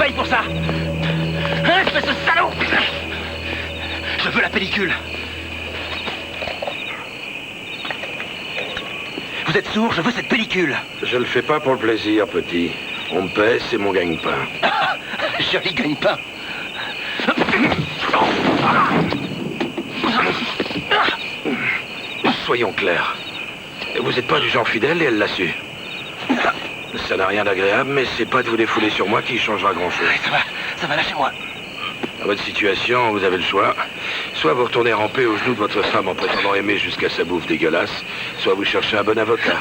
paye pour ça. Hein, espèce de salaud! Je veux la pellicule. Vous êtes sourd, je veux cette pellicule. Je le fais pas pour le plaisir, petit. On me paie, c'est mon gagne-pain. Joli gagne-pain. Soyons clairs. Vous n'êtes pas du genre fidèle et elle l'a su. Ça n'a rien d'agréable, mais c'est pas de vous défouler sur moi qui changera grand-chose. Ça va, lâchez-moi. Dans votre situation, vous avez le choix. Soit vous retournez ramper aux genoux de votre femme en prétendant aimer jusqu'à sa bouffe dégueulasse, soit vous cherchez un bon avocat.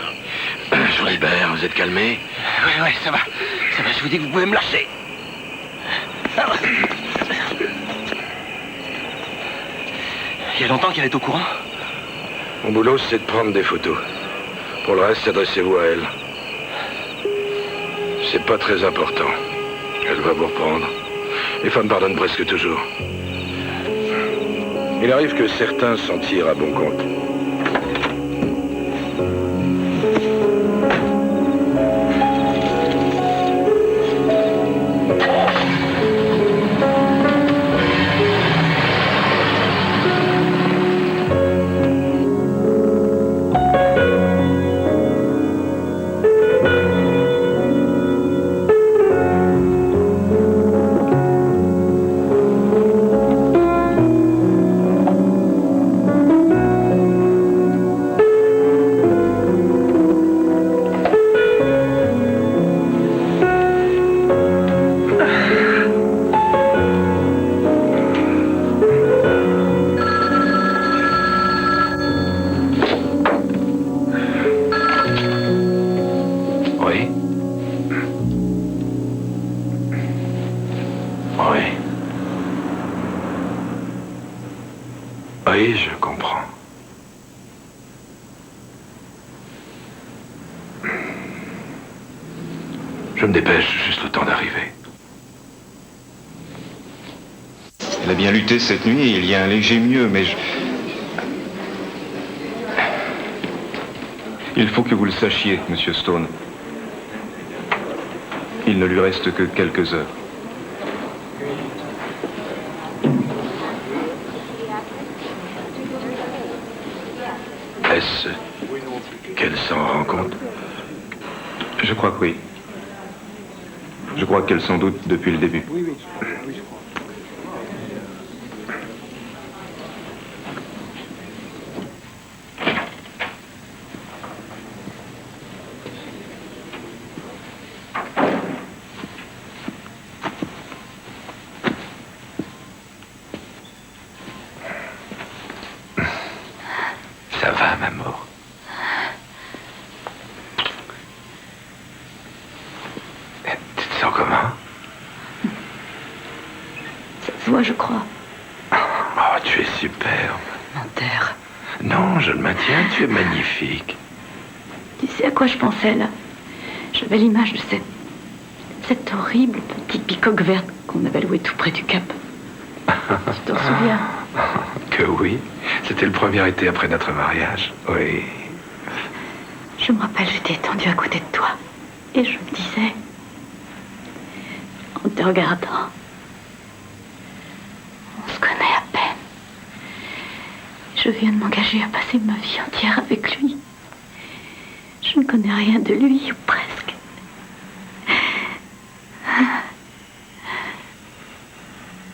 Je vous libère, vous êtes calmé? Oui, ça va. Ça va, je vous dis que vous pouvez me lâcher. Il y a longtemps qu'elle est au courant? Mon boulot, c'est de prendre des photos. Pour le reste, adressez-vous à elle. C'est pas très important. Elle va vous reprendre. Les femmes pardonnent presque toujours. Il arrive que certains s'en tirent à bon compte. Oui, je comprends. Je me dépêche, juste le temps d'arriver. Elle a bien lutté cette nuit et il y a un léger mieux, mais Il faut que vous le sachiez, Monsieur Stone. Il ne lui reste que quelques heures. Est-ce qu'elle s'en rend compte? Je crois que oui. Je crois qu'elle s'en doute depuis le début. Ça va, maman. Tu te sens comment? Ça se voit, je crois. Oh, tu es superbe. Menteur. Non, je le maintiens, tu es magnifique. Tu sais à quoi je pensais, là? J'avais l'image de cette horrible petite bicoque verte qu'on avait louée tout près du Cap. Tu t'en souviens? Que oui. C'était le premier été après notre mariage. Oui. Je me rappelle, j'étais étendue à côté de toi. Et je me disais, en te regardant, on se connaît à peine. Je viens de m'engager à passer ma vie entière avec lui. Je ne connais rien de lui, ou presque.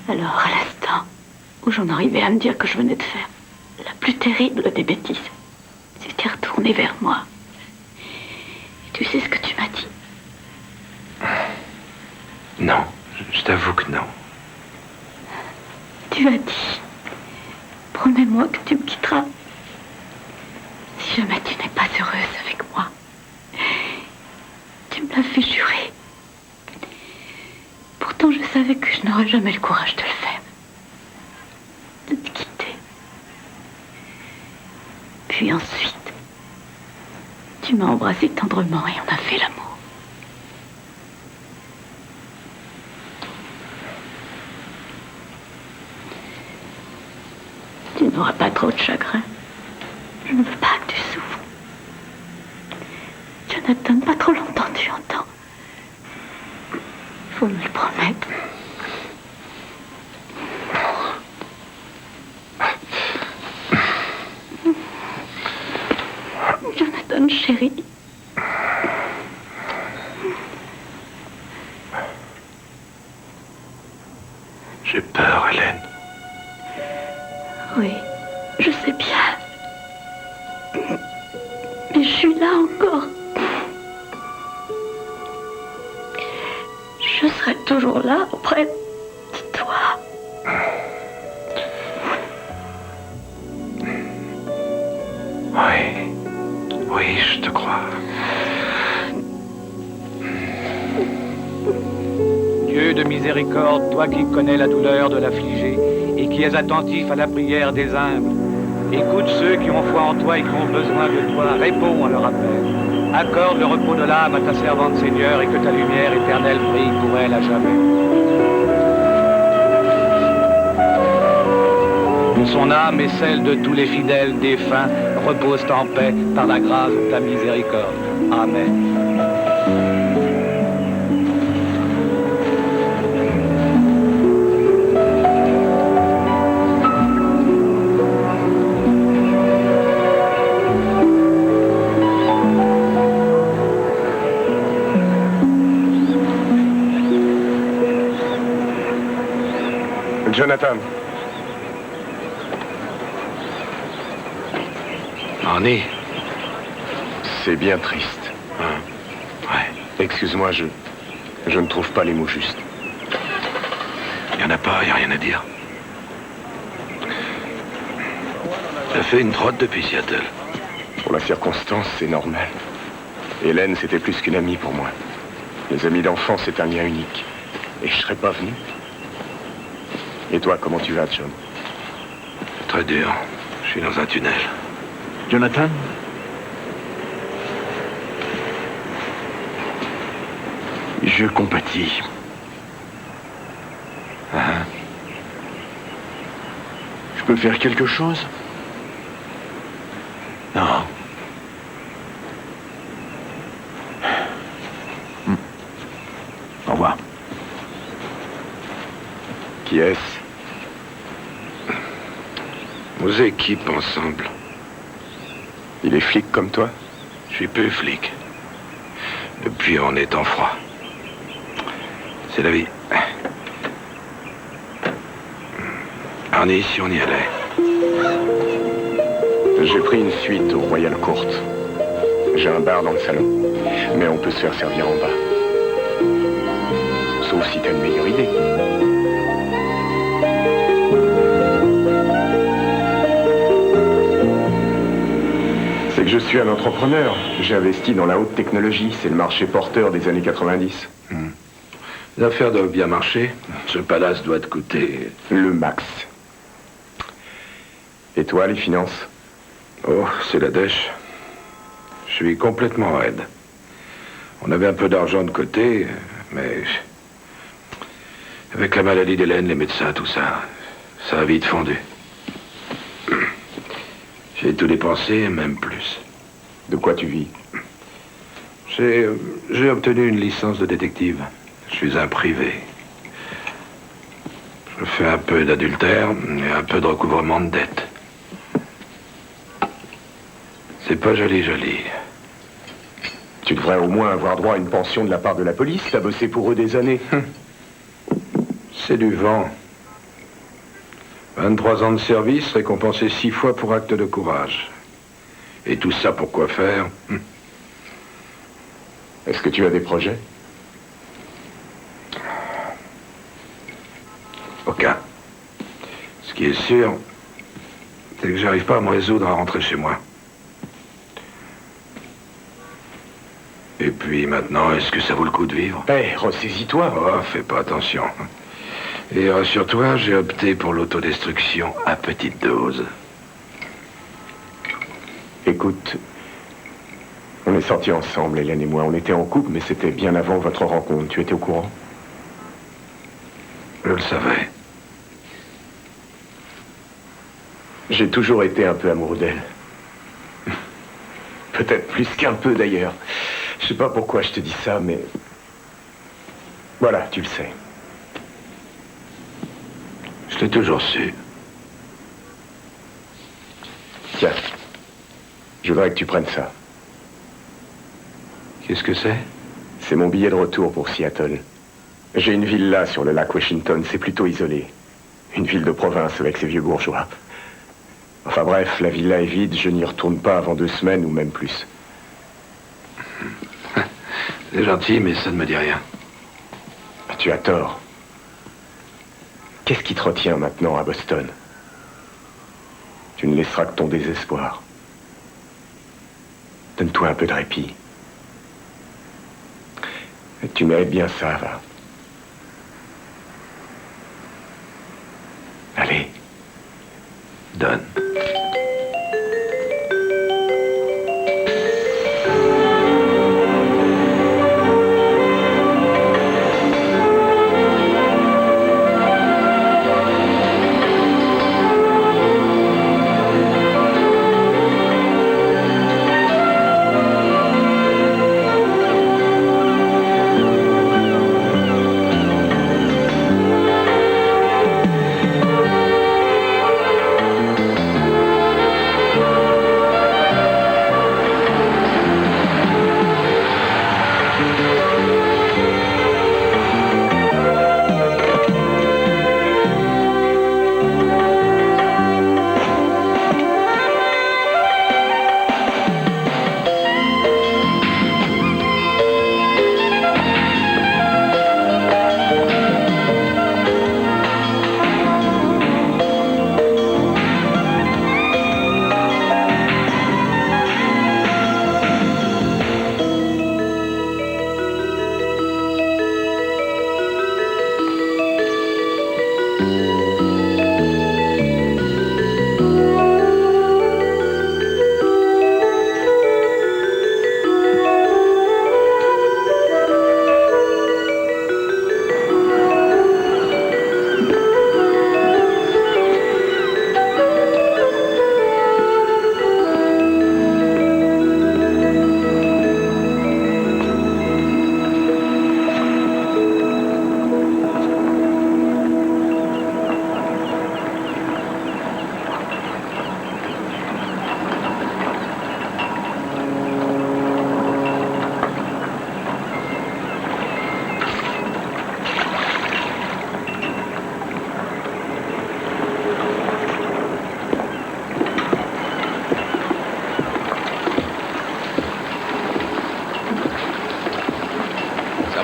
Alors, à l'instant où j'en arrivais à me dire que je venais de faire la plus terrible des bêtises, tu t'es retourné vers moi. Et tu sais ce que tu m'as dit? Non, je t'avoue que non. Tu as dit, promets-moi que tu me quitteras. Si jamais tu n'es pas heureuse avec moi. Tu me l'as fait jurer. Pourtant, je savais que je n'aurais jamais le courage de le faire. De te quitter. Puis ensuite, tu m'as embrassé tendrement et on a fait l'amour. Tu n'auras pas trop de chagrin. Je ne veux pas que tu souffres. Jonathan, pas trop longtemps, tu entends. Il faut me le promettre. Jonathan, chéri. J'ai peur, Hélène. Oui, je sais bien. Mais je suis là encore. Je serai toujours là auprès de toi. Oui. Oui, je te crois. Dieu de miséricorde, toi qui connais la douleur de l'affligé et qui es attentif à la prière des humbles, écoute ceux qui ont foi en toi et qui ont besoin de toi, réponds à leur appel. Accorde le repos de l'âme à ta servante Seigneur et que ta lumière éternelle brille pour elle à jamais. Son âme et celle de tous les fidèles défunts reposent en paix par la grâce de ta miséricorde. Amen. Jonathan. Arnie. C'est bien triste. Hein? Ouais. Excuse-moi, je ne trouve pas les mots justes. Il n'y en a pas, il n'y a rien à dire. T'as fait une trotte depuis Seattle. Pour la circonstance, c'est normal. Hélène, c'était plus qu'une amie pour moi. Les amis d'enfance, c'est un lien unique. Et je serais pas venu. Et toi, comment tu vas, John? Très dur. Je suis dans un tunnel. Jonathan? Je compatis. Je peux faire quelque chose? Non. Au revoir. Qui est-ce? Nos équipes ensemble. Il est flic comme toi? Je suis plus flic. Depuis on est en froid. C'est la vie. Arnie, si on y allait. J'ai pris une suite au Royal Court. J'ai un bar dans le salon. Mais on peut se faire servir en bas. Sauf si t'as une meilleure idée. C'est que je suis un entrepreneur. J'ai investi dans la haute technologie. C'est le marché porteur des années 90. Les affaires doivent bien marcher. Ce palace doit te coûter... Le max. Et toi, les finances? Oh, c'est la dèche. Je suis complètement raide. On avait un peu d'argent de côté, mais... Avec la maladie d'Hélène, les médecins, tout ça, ça a vite fondu. J'ai tout dépensé, même plus. De quoi tu vis? J'ai obtenu une licence de détective. Je suis un privé. Je fais un peu d'adultère et un peu de recouvrement de dettes. C'est pas joli, joli. Tu devrais au moins avoir droit à une pension de la part de la police. T'as bossé pour eux des années. C'est du vent. 23 ans de service, récompensé 6 fois pour acte de courage. Et tout ça pour quoi faire? Est-ce que tu as des projets? Aucun. Ce qui est sûr, c'est que j'arrive pas à me résoudre à rentrer chez moi. Et puis maintenant, est-ce que ça vaut le coup de vivre? Ressaisis-toi. Oh, fais pas attention. Et rassure-toi, j'ai opté pour l'autodestruction à petite dose. Écoute, on est sortis ensemble, Hélène et moi. On était en couple, mais c'était bien avant votre rencontre. Tu étais au courant? Je le savais. J'ai toujours été un peu amoureux d'elle. Peut-être plus qu'un peu, d'ailleurs. Je sais pas pourquoi je te dis ça, mais... Voilà, tu le sais. Je l'ai toujours su. Tiens, je voudrais que tu prennes ça. Qu'est-ce que c'est? C'est mon billet de retour pour Seattle. J'ai une villa sur le lac Washington, c'est plutôt isolé. Une ville de province avec ses vieux bourgeois. Enfin bref, la villa est vide, je n'y retourne pas avant 2 semaines ou même plus. C'est gentil, mais ça ne me dit rien. Tu as tort. Qu'est-ce qui te retient maintenant à Boston? Tu ne laisseras que ton désespoir. Donne-toi un peu de répit. Tu mérites bien ça, va. Allez. Donne.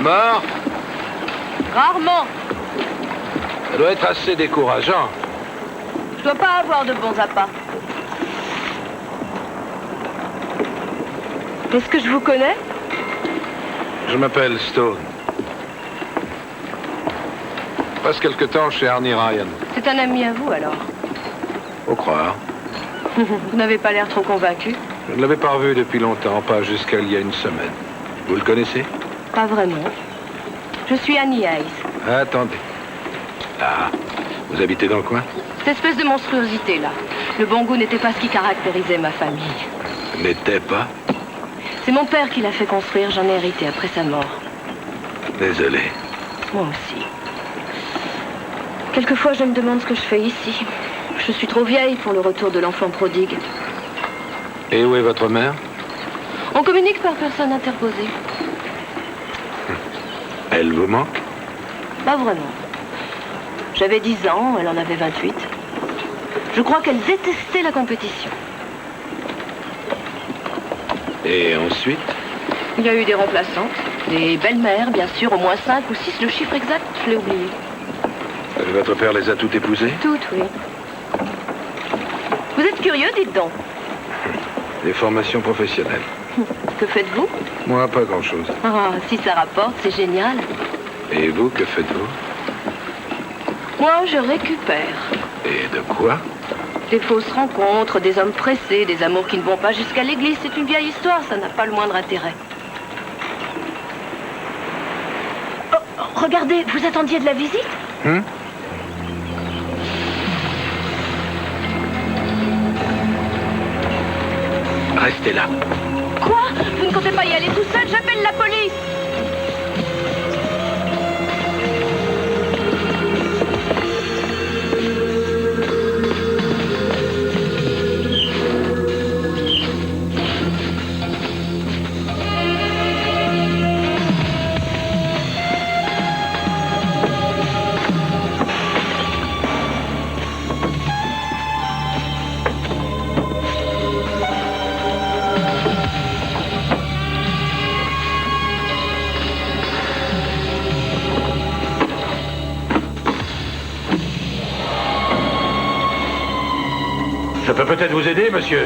Mort? Rarement. Ça doit être assez décourageant. Je dois pas avoir de bons appâts. Est-ce que je vous connais? Je m'appelle Stone. Je passe quelque temps chez Arnie Ryan. C'est un ami à vous, alors? Faut croire. Vous n'avez pas l'air trop convaincu. Je ne l'avais pas revu depuis longtemps, pas jusqu'à il y a une semaine. Vous le connaissez? Pas vraiment. Je suis Annie Hayes. Attendez. Ah, vous habitez dans le coin? Cette espèce de monstruosité-là. Le bon goût n'était pas ce qui caractérisait ma famille. N'était pas? C'est mon père qui l'a fait construire, j'en ai hérité après sa mort. Désolé. Moi aussi. Quelquefois, je me demande ce que je fais ici. Je suis trop vieille pour le retour de l'enfant prodigue. Et où est votre mère? On communique par personne interposée. Elle vous manque? Pas vraiment. J'avais 10 ans, elle en avait 28. Je crois qu'elle détestait la compétition. Et ensuite? Il y a eu des remplaçantes, des belles-mères, bien sûr, au moins 5 ou 6, le chiffre exact, je l'ai oublié. Votre père les a toutes épousées? Toutes, oui. Vous êtes curieux, dites donc. Des formations professionnelles. Que faites-vous? Moi, pas grand-chose. Ah, si ça rapporte, c'est génial. Et vous, que faites-vous? Moi, je récupère. Et de quoi? Des fausses rencontres, des hommes pressés, des amours qui ne vont pas jusqu'à l'église. C'est une vieille histoire, ça n'a pas le moindre intérêt. Oh, regardez, vous attendiez de la visite? Restez là. Quoi? Vous ne comptez pas y aller tout seul? J'appelle la police! Je peux peut-être vous aider, monsieur.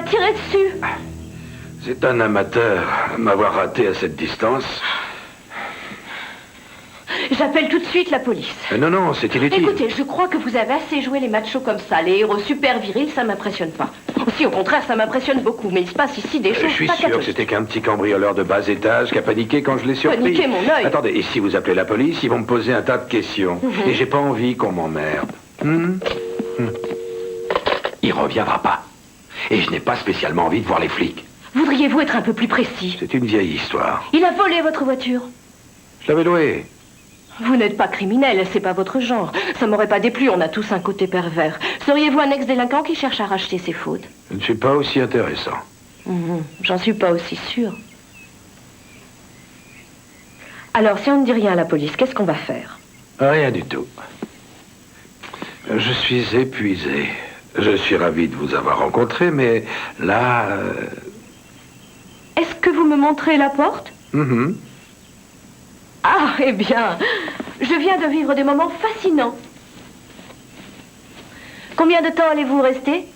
Tiré dessus. C'est un amateur. M'avoir raté à cette distance. J'appelle tout de suite la police. Non, c'est inutile. Écoutez, je crois que vous avez assez joué les machos comme ça. Les héros super virils, ça m'impressionne pas. Si, au contraire, ça m'impressionne beaucoup. Mais il se passe ici des choses Je suis pas sûr que catholiques. c'était qu'un petit cambrioleur de bas étage qui a paniqué quand je l'ai surpris. Paniqué, mon œil. Attendez, et si vous appelez la police, ils vont me poser un tas de questions. Et j'ai pas envie qu'on m'emmerde. Il reviendra pas. Et je n'ai pas spécialement envie de voir les flics. Voudriez-vous être un peu plus précis? C'est une vieille histoire. Il a volé votre voiture. Je l'avais louée. Vous n'êtes pas criminel, c'est pas votre genre. Ça m'aurait pas déplu, on a tous un côté pervers. Seriez-vous un ex-délinquant qui cherche à racheter ses fautes? Je ne suis pas aussi intéressant. J'en suis pas aussi sûre. Alors, si on ne dit rien à la police, qu'est-ce qu'on va faire? Rien du tout. Je suis épuisé. Je suis ravi de vous avoir rencontré, mais là... Est-ce que vous me montrez la porte? Ah, eh bien, je viens de vivre des moments fascinants. Combien de temps allez-vous rester?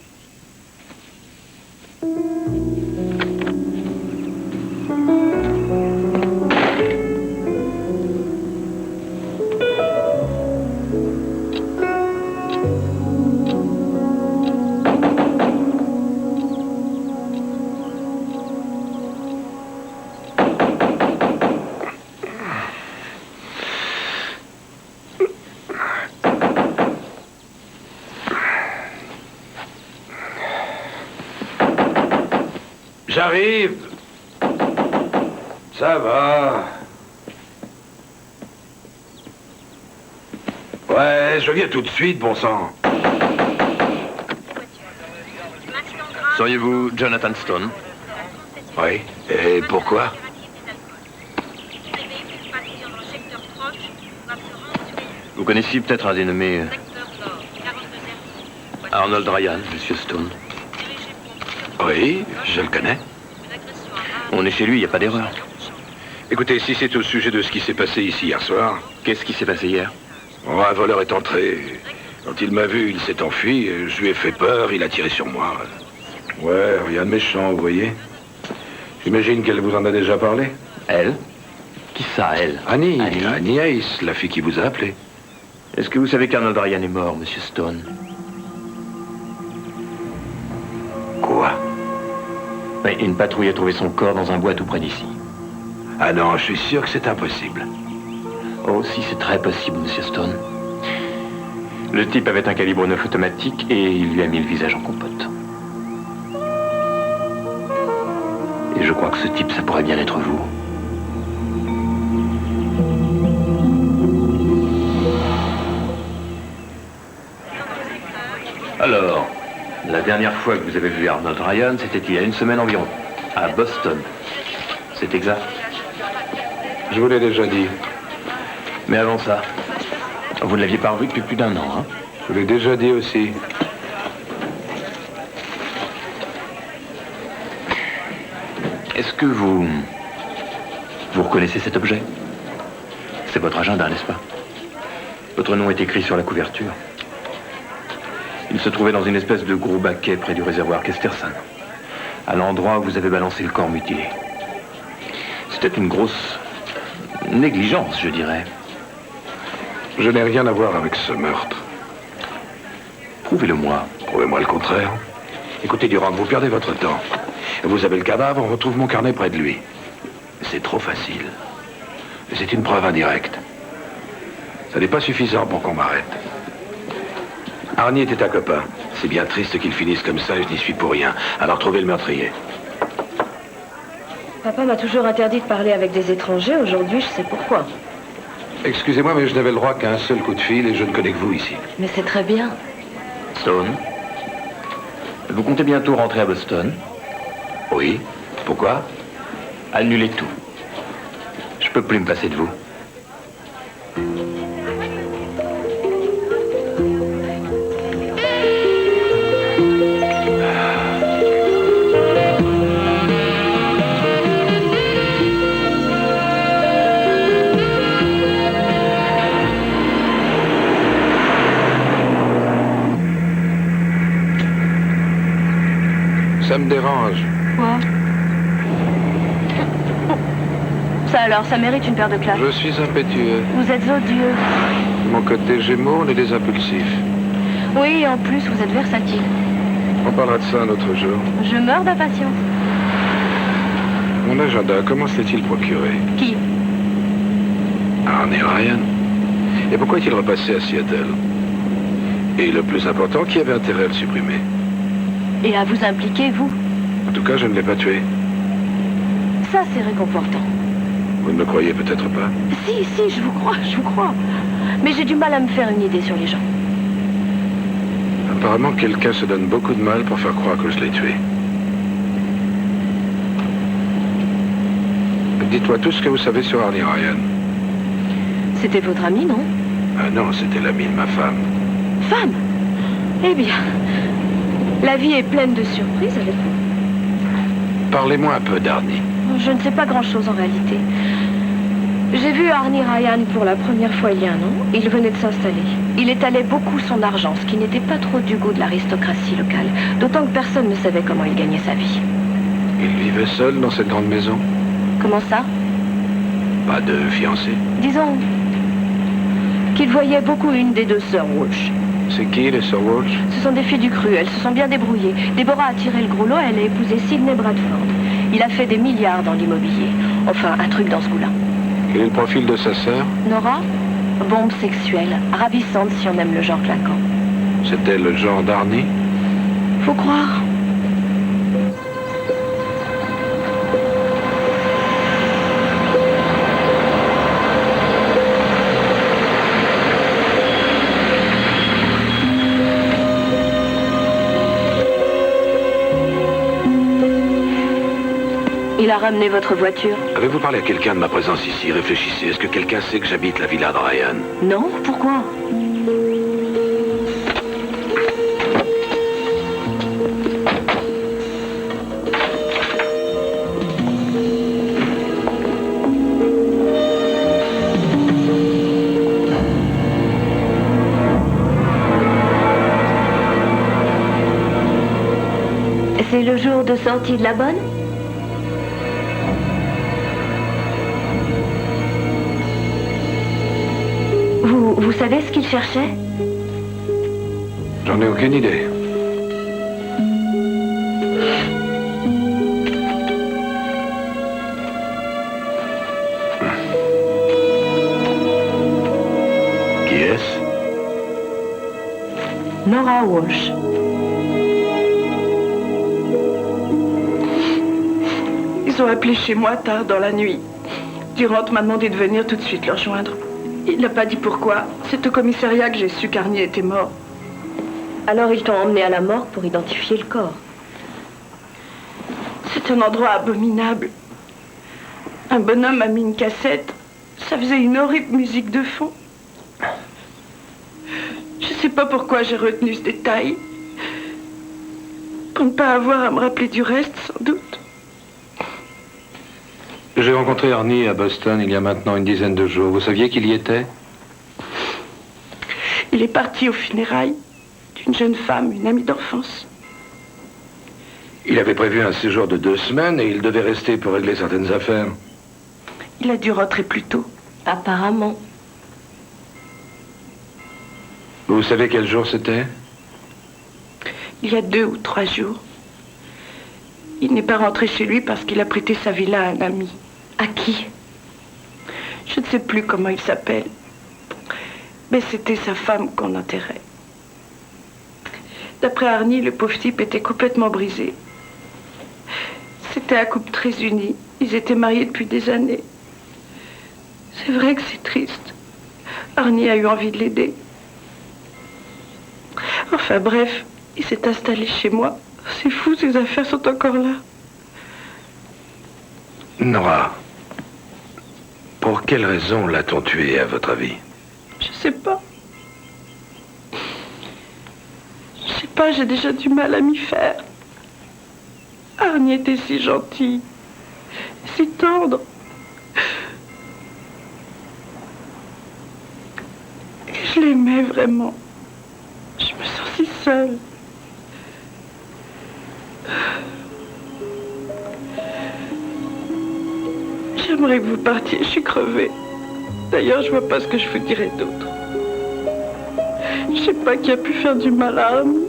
J'arrive. Ça va. Ouais, je viens tout de suite, bon sang. Seriez-vous Jonathan Stone? Oui. Et pourquoi? Vous connaissiez peut-être un dénommé Arnold Ryan, Monsieur Stone. Oui, je le connais. On est chez lui, il n'y a pas d'erreur. Écoutez, si c'est au sujet de ce qui s'est passé ici hier soir... Qu'est-ce qui s'est passé hier? Oh, un voleur est entré. Quand il m'a vu, il s'est enfui. Je lui ai fait peur, il a tiré sur moi. Ouais, rien de méchant, vous voyez. J'imagine qu'elle vous en a déjà parlé. Elle? Qui ça, elle? Annie Hayes, la fille qui vous a appelé. Est-ce que vous savez qu'Arnold Ryan est mort, Monsieur Stone? Quoi? Oui, une patrouille a trouvé son corps dans un bois tout près d'ici. Ah non, je suis sûr que c'est impossible. Oh, si, c'est très possible, Monsieur Stone. Le type avait un calibre 9 automatique et il lui a mis le visage en compote. Et je crois que ce type, ça pourrait bien être vous. Alors, la dernière fois que vous avez vu Arnold Ryan, c'était il y a une semaine environ, à Boston. C'est exact? Je vous l'ai déjà dit. Mais avant ça, vous ne l'aviez pas revu depuis plus d'1 an, hein? Je vous l'ai déjà dit aussi. Est-ce que vous reconnaissez cet objet? C'est votre agenda, n'est-ce pas? Votre nom est écrit sur la couverture. Il se trouvait dans une espèce de gros baquet près du réservoir Kesterson, à l'endroit où vous avez balancé le corps mutilé. C'était une grosse négligence, je dirais. Je n'ai rien à voir avec ce meurtre. Prouvez-le-moi. Prouvez-moi le contraire. Écoutez, Durand, vous perdez votre temps. Vous avez le cadavre, on retrouve mon carnet près de lui. C'est trop facile. C'est une preuve indirecte. Ça n'est pas suffisant pour qu'on m'arrête. Arnie était un copain. C'est bien triste qu'il finisse comme ça et je n'y suis pour rien. Alors trouvez le meurtrier. Papa m'a toujours interdit de parler avec des étrangers. Aujourd'hui, je sais pourquoi. Excusez-moi, mais je n'avais le droit qu'à un seul coup de fil et je ne connais que vous ici. Mais c'est très bien. Stone, vous comptez bientôt rentrer à Boston? Oui. Pourquoi? Annulez tout. Je peux plus me passer de vous. Ça me dérange. Quoi? Ça alors, ça mérite une paire de claques. Je suis impétueux. Vous êtes odieux. Mon côté Gémeaux, on est des impulsifs. Oui, et en plus, vous êtes versatile. On parlera de ça un autre jour. Je meurs d'impatience. Mon agenda, comment s'est-il procuré? Qui? Arnie Ryan. Et pourquoi est-il repassé à Seattle? Et le plus important, qui avait intérêt à le supprimer? Et à vous impliquer, vous? En tout cas, je ne l'ai pas tué. Ça, c'est réconfortant. Vous ne me croyez peut-être pas? Si, je vous crois. Mais j'ai du mal à me faire une idée sur les gens. Apparemment, quelqu'un se donne beaucoup de mal pour faire croire que je l'ai tué. Dites-moi tout ce que vous savez sur Arnie Ryan. C'était votre ami, non? Ah non, c'était l'ami de ma femme. Femme? Eh bien, la vie est pleine de surprises avec vous. Parlez-moi un peu d'Arnie. Je ne sais pas grand-chose en réalité. J'ai vu Arnie Ryan pour la première fois il y a un an. Il venait de s'installer. Il étalait beaucoup son argent, ce qui n'était pas trop du goût de l'aristocratie locale. D'autant que personne ne savait comment il gagnait sa vie. Il vivait seul dans cette grande maison? Comment ça? Pas de fiancé? Disons qu'il voyait beaucoup une des deux sœurs Walsh. C'est qui, les sœurs Walsh? Ce sont des filles du cru, elles se sont bien débrouillées. Déborah a tiré le gros lot, elle a épousé Sidney Bradford. Il a fait des milliards dans l'immobilier. Enfin, un truc dans ce goût-là. Quel est le profil de sa sœur? Nora? Bombe sexuelle, ravissante si on aime le genre claquant. C'était le genre d'Arnie? Faut croire. Il a ramené votre voiture? Avez-vous parlé à quelqu'un de ma présence ici? Réfléchissez. Est-ce que quelqu'un sait que j'habite la villa de Ryan? Non? Pourquoi? C'est le jour de sortie de la bonne? Vous savez ce qu'il cherchait? J'en ai aucune idée. Qui est-ce? Nora Walsh. Ils ont appelé chez moi tard dans la nuit. Durant m'a demandé de venir tout de suite leur joindre. Il n'a pas dit pourquoi. C'est au commissariat que j'ai su qu'Arnie était mort. Alors ils t'ont emmené à la morgue pour identifier le corps. C'est un endroit abominable. Un bonhomme a mis une cassette. Ça faisait une horrible musique de fond. Je sais pas pourquoi j'ai retenu ce détail. Pour ne pas avoir à me rappeler du reste, sans doute. J'ai rencontré Arnie à Boston il y a maintenant une dizaine de jours. Vous saviez qu'il y était? Il est parti aux funérailles d'une jeune femme, une amie d'enfance. Il avait prévu un séjour de 2 semaines et il devait rester pour régler certaines affaires. Il a dû rentrer plus tôt. Apparemment. Vous savez quel jour c'était? Il y a 2 ou 3 jours. Il n'est pas rentré chez lui parce qu'il a prêté sa villa à un ami. À qui? Je ne sais plus comment il s'appelle. Mais c'était sa femme qu'on enterrait. D'après Arnie, le pauvre type était complètement brisé. C'était un couple très uni. Ils étaient mariés depuis des années. C'est vrai que c'est triste. Arnie a eu envie de l'aider. Enfin bref, il s'est installé chez moi. C'est fou, ses affaires sont encore là. Nora, pour quelle raison l'a-t-on tué, à votre avis? Je sais pas. Je sais pas, j'ai déjà du mal à m'y faire. Arnie était si gentil, si tendre. Et je l'aimais vraiment. Je me sens si seule. J'aimerais que vous partiez, je suis crevée. D'ailleurs, je vois pas ce que je vous dirais d'autre. Je sais pas qui a pu faire du mal à Arnie.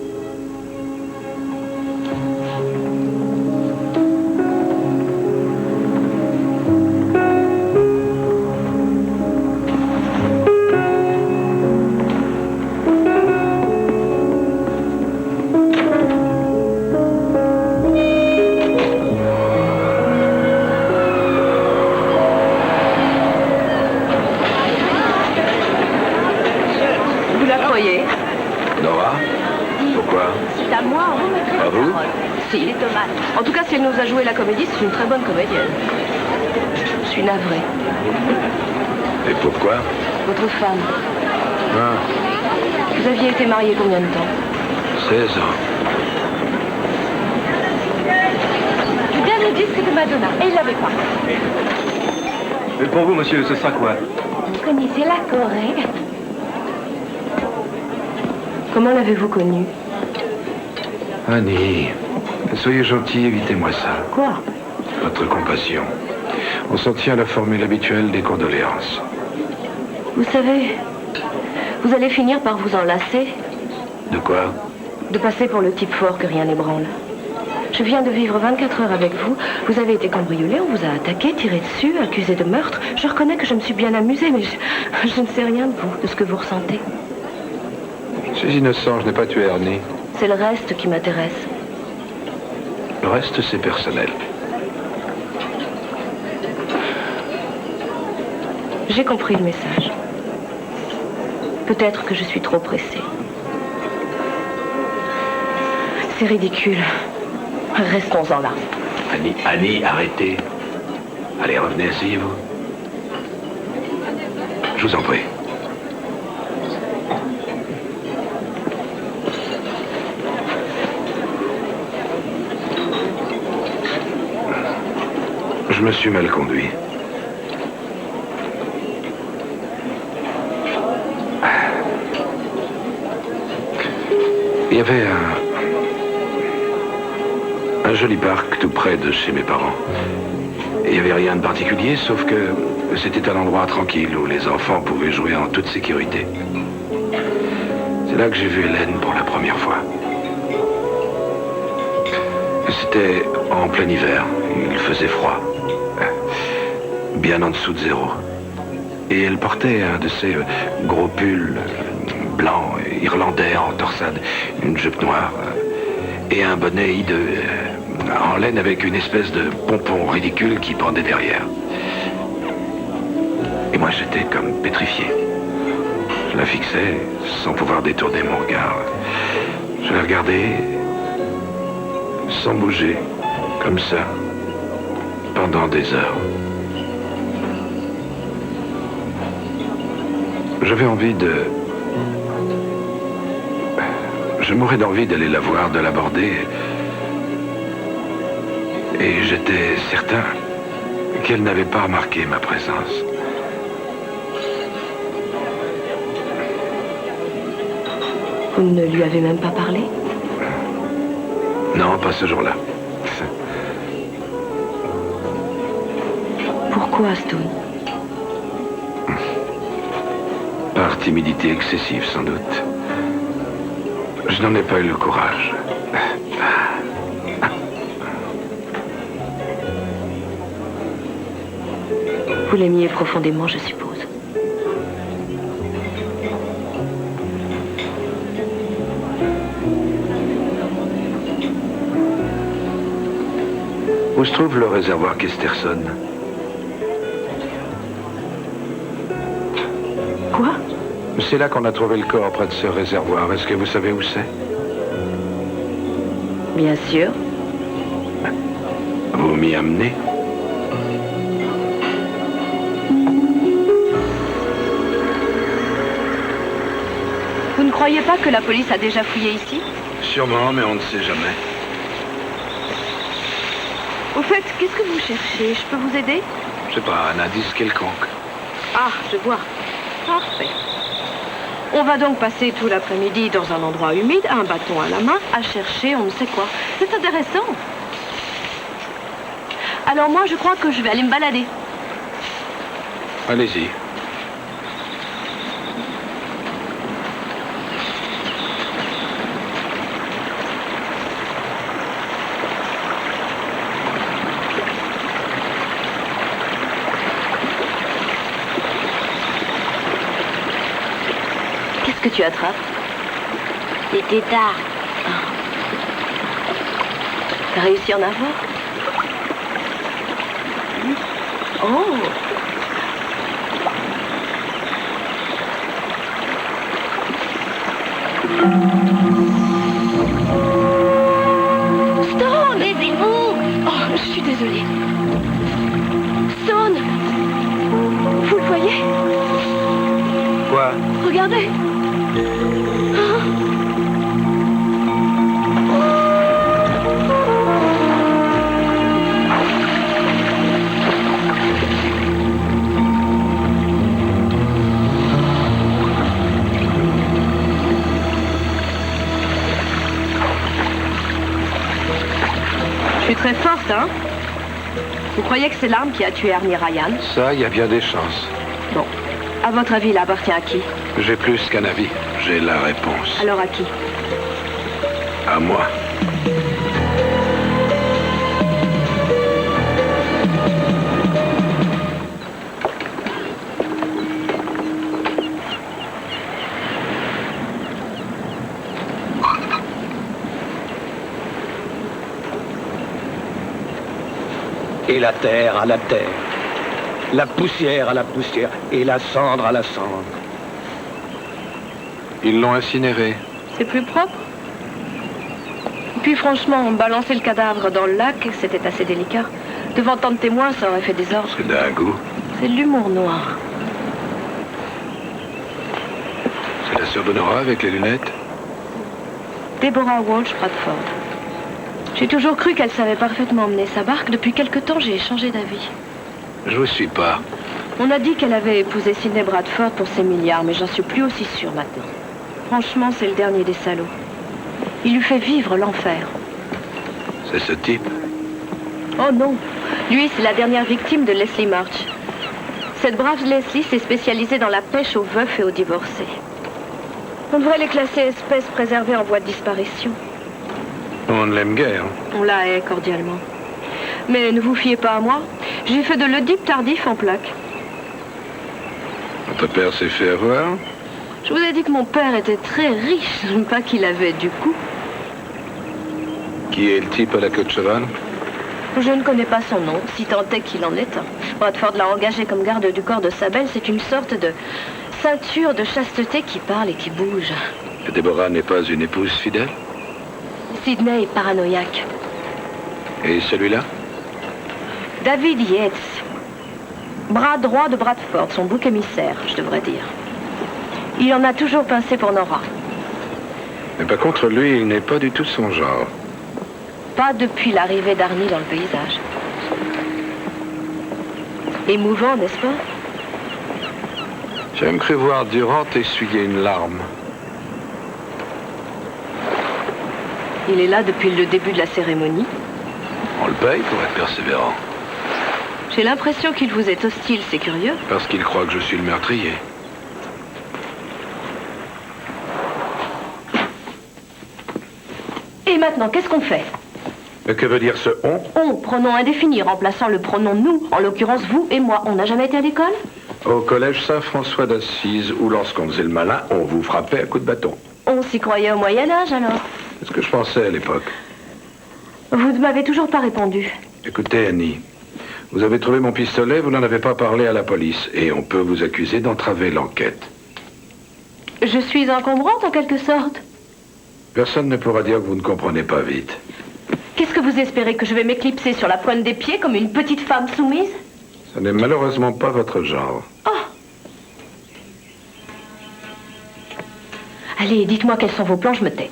Nora? Pourquoi? C'est à moi. À vous? Si, il est dommage. En tout cas, si elle nous a joué la comédie, c'est une très bonne comédienne. Je suis navrée. Et pourquoi? Votre femme. Ah, Vous aviez été mariés combien de temps? 16 ans. Le dernier disque de Madonna. Et il l'avait pas. Mais pour vous, monsieur, ce sera quoi? Vous connaissez la Corée? Comment l'avez-vous connue? Annie, soyez gentil, évitez-moi ça. Quoi? Votre compassion. On s'en tient à la formule habituelle des condoléances. Vous savez, vous allez finir par vous enlacer. De quoi? De passer pour le type fort que rien n'ébranle. Je viens de vivre 24 heures avec vous. Vous avez été cambriolé, on vous a attaqué, tiré dessus, accusé de meurtre. Je reconnais que je me suis bien amusée, mais je ne sais rien de vous, de ce que vous ressentez. Je suis innocent, je n'ai pas tué Arnie. C'est le reste qui m'intéresse. Le reste, c'est personnel. J'ai compris le message. Peut-être que je suis trop pressée. C'est ridicule. Restons-en là. Annie, arrêtez. Allez, revenez, asseyez-vous. Je vous en prie. Je me suis mal conduit. Il y avait un joli parc tout près de chez mes parents. Et il n'y avait rien de particulier, sauf que c'était un endroit tranquille où les enfants pouvaient jouer en toute sécurité. C'est là que j'ai vu Hélène pour la première fois. C'était en plein hiver, il faisait froid, bien en dessous de 0. Et elle portait un de ces gros pulls blancs, irlandais en torsade, une jupe noire et un bonnet hideux en laine avec une espèce de pompon ridicule qui pendait derrière. Et moi j'étais comme pétrifié. Je la fixais sans pouvoir détourner mon regard. Je la regardais sans bouger, comme ça, pendant des heures. J'avais envie de... Je mourais d'envie d'aller la voir, de l'aborder. Et j'étais certain qu'elle n'avait pas remarqué ma présence. Vous ne lui avez même pas parlé? Non, pas ce jour-là. Pourquoi, Stone? Par timidité excessive, sans doute. Je n'en ai pas eu le courage. Vous l'aimiez profondément, je suppose. Où se trouve le réservoir Kesterson? Quoi? C'est là qu'on a trouvé le corps, près de ce réservoir. Est-ce que vous savez où c'est? Bien sûr. Vous m'y amenez? Vous ne croyez pas que la police a déjà fouillé ici? Sûrement, mais on ne sait jamais. Au fait, qu'est-ce que vous cherchez? Je peux vous aider? Je sais pas, un indice quelconque. Ah, je vois. Parfait. On va donc passer tout l'après-midi dans un endroit humide, un bâton à la main, à chercher on ne sait quoi. C'est intéressant. Alors moi, je crois que je vais aller me balader. Allez-y. Qu'est-ce que tu attrapes? Des têtards. T'as réussi à en avoir? Oh! Stone! Levez-vous! Oh, je suis désolée. Stone! Vous le voyez? Quoi? Regardez! Je suis très forte, hein? Vous croyez que c'est l'arme qui a tué Arnie Ryan? Ça, il y a bien des chances. Bon. À votre avis, il appartient à qui? J'ai plus qu'un avis. J'ai la réponse. Alors à qui? À moi. Et la terre à la terre. La poussière à la poussière. Et la cendre à la cendre. Ils l'ont incinéré. C'est plus propre. Et puis franchement, balancer le cadavre dans le lac, c'était assez délicat. Devant tant de témoins, ça aurait fait des ordres. C'est d'un goût. C'est de l'humour noir. C'est la sœur de Nora avec les lunettes? Deborah Walsh Bradford. J'ai toujours cru qu'elle savait parfaitement mener sa barque. Depuis quelque temps, j'ai changé d'avis. Je vous suis pas. On a dit qu'elle avait épousé Sidney Bradford pour ses milliards, mais j'en suis plus aussi sûre maintenant. Franchement, c'est le dernier des salauds. Il lui fait vivre l'enfer. C'est ce type? Oh non. Lui, c'est la dernière victime de Leslie March. Cette brave Leslie s'est spécialisée dans la pêche aux veufs et aux divorcés. On devrait les classer espèces préservées en voie de disparition. On ne l'aime guère. On la hait cordialement. Mais ne vous fiez pas à moi. J'ai fait de l'Oedipe tardif en plaque. Votre père s'est fait avoir? Je vous ai dit que mon père était très riche, pas qu'il avait du coup. Qui est le type à la queue de cheval? Je ne connais pas son nom, si tant est qu'il en est un. Bradford l'a engagé comme garde du corps de sa belle. C'est une sorte de ceinture de chasteté qui parle et qui bouge. Et Deborah n'est pas une épouse fidèle? Sidney est paranoïaque. Et celui-là? David Yates. Bras droit de Bradford, son bouc émissaire, je devrais dire. Il en a toujours pincé pour Nora. Mais par contre, lui, il n'est pas du tout son genre. Pas depuis l'arrivée d'Arnie dans le paysage. Émouvant, n'est-ce pas? J'ai même cru voir Durant essuyer une larme. Il est là depuis le début de la cérémonie. On le paye pour être persévérant. J'ai l'impression qu'il vous est hostile, c'est curieux. Parce qu'il croit que je suis le meurtrier. Et maintenant, qu'est-ce qu'on fait? Que veut dire ce on? On, pronom indéfini, remplaçant le pronom nous, en l'occurrence vous et moi. On n'a jamais été à l'école? Au collège Saint-François d'Assise, où lorsqu'on faisait le malin, on vous frappait à coups de bâton. On s'y croyait au Moyen-Âge, alors? C'est ce que je pensais à l'époque. Vous ne m'avez toujours pas répondu. Écoutez, Annie, vous avez trouvé mon pistolet, vous n'en avez pas parlé à la police, et on peut vous accuser d'entraver l'enquête. Je suis encombrante en quelque sorte. Personne ne pourra dire que vous ne comprenez pas vite. Qu'est-ce que vous espérez, que je vais m'éclipser sur la pointe des pieds comme une petite femme soumise? Ce n'est malheureusement pas votre genre. Oh! Allez, dites-moi quels sont vos plans, je me tais.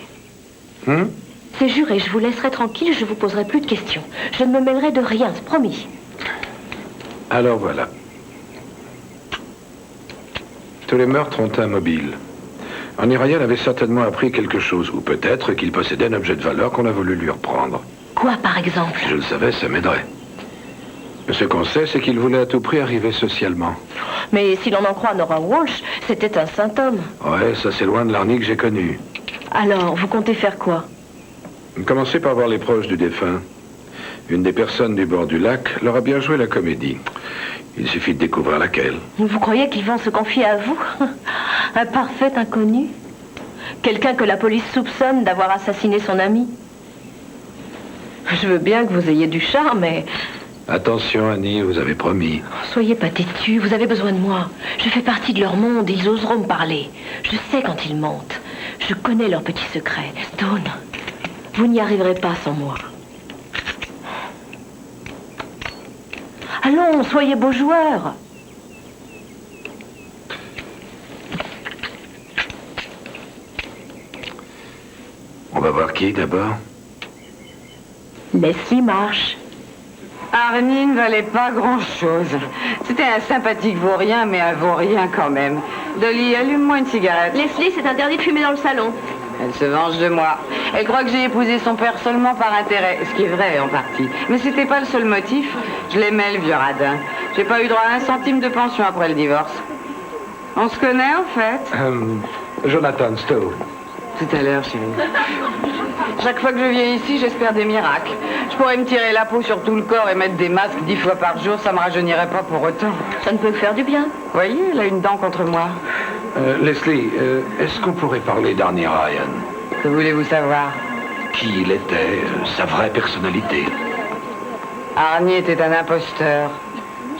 C'est juré, je vous laisserai tranquille, je vous poserai plus de questions. Je ne me mêlerai de rien, c'est promis. Alors voilà. Tous les meurtres ont un mobile. Arnie Ryan avait certainement appris quelque chose, ou peut-être qu'il possédait un objet de valeur qu'on a voulu lui reprendre. Quoi, par exemple? Si je le savais, ça m'aiderait. Mais ce qu'on sait, c'est qu'il voulait à tout prix arriver socialement. Mais si l'on en croit Nora Walsh, c'était un saint homme. Ouais, ça c'est loin de l'Arnie que j'ai connu. Alors, vous comptez faire quoi? Commencez par voir les proches du défunt. Une des personnes du bord du lac leur a bien joué la comédie. Il suffit de découvrir laquelle. Vous croyez qu'ils vont se confier à vous? Un parfait inconnu? Quelqu'un que la police soupçonne d'avoir assassiné son ami? Je veux bien que vous ayez du charme, mais... Attention, Annie, vous avez promis. Soyez pas têtu, vous avez besoin de moi. Je fais partie de leur monde, ils oseront me parler. Je sais quand ils mentent. Je connais leurs petits secrets. Stone, vous n'y arriverez pas sans moi. Allons, soyez beaux joueurs. On va voir qui d'abord? Leslie Marsh. Arnie ne valait pas grand-chose. C'était un sympathique vaurien, mais un vaurien quand même. Dolly, allume-moi une cigarette. Leslie, c'est interdit de fumer dans le salon. Elle se venge de moi. Elle croit que j'ai épousé son père seulement par intérêt, ce qui est vrai en partie. Mais c'était pas le seul motif. Je l'aimais, le vieux radin. J'ai pas eu droit à un centime de pension après le divorce. On se connaît, en fait? Jonathan Stowe. Tout à l'heure, chérie. Chaque fois que je viens ici, j'espère des miracles. Je pourrais me tirer la peau sur tout le corps et mettre des masques 10 fois par jour, ça me rajeunirait pas pour autant. Ça ne peut faire du bien. Vous voyez, elle a une dent contre moi. Leslie, est-ce qu'on pourrait parler d'Arnie Ryan? Que voulez-vous savoir? Qui il était, sa vraie personnalité? Arnie était un imposteur.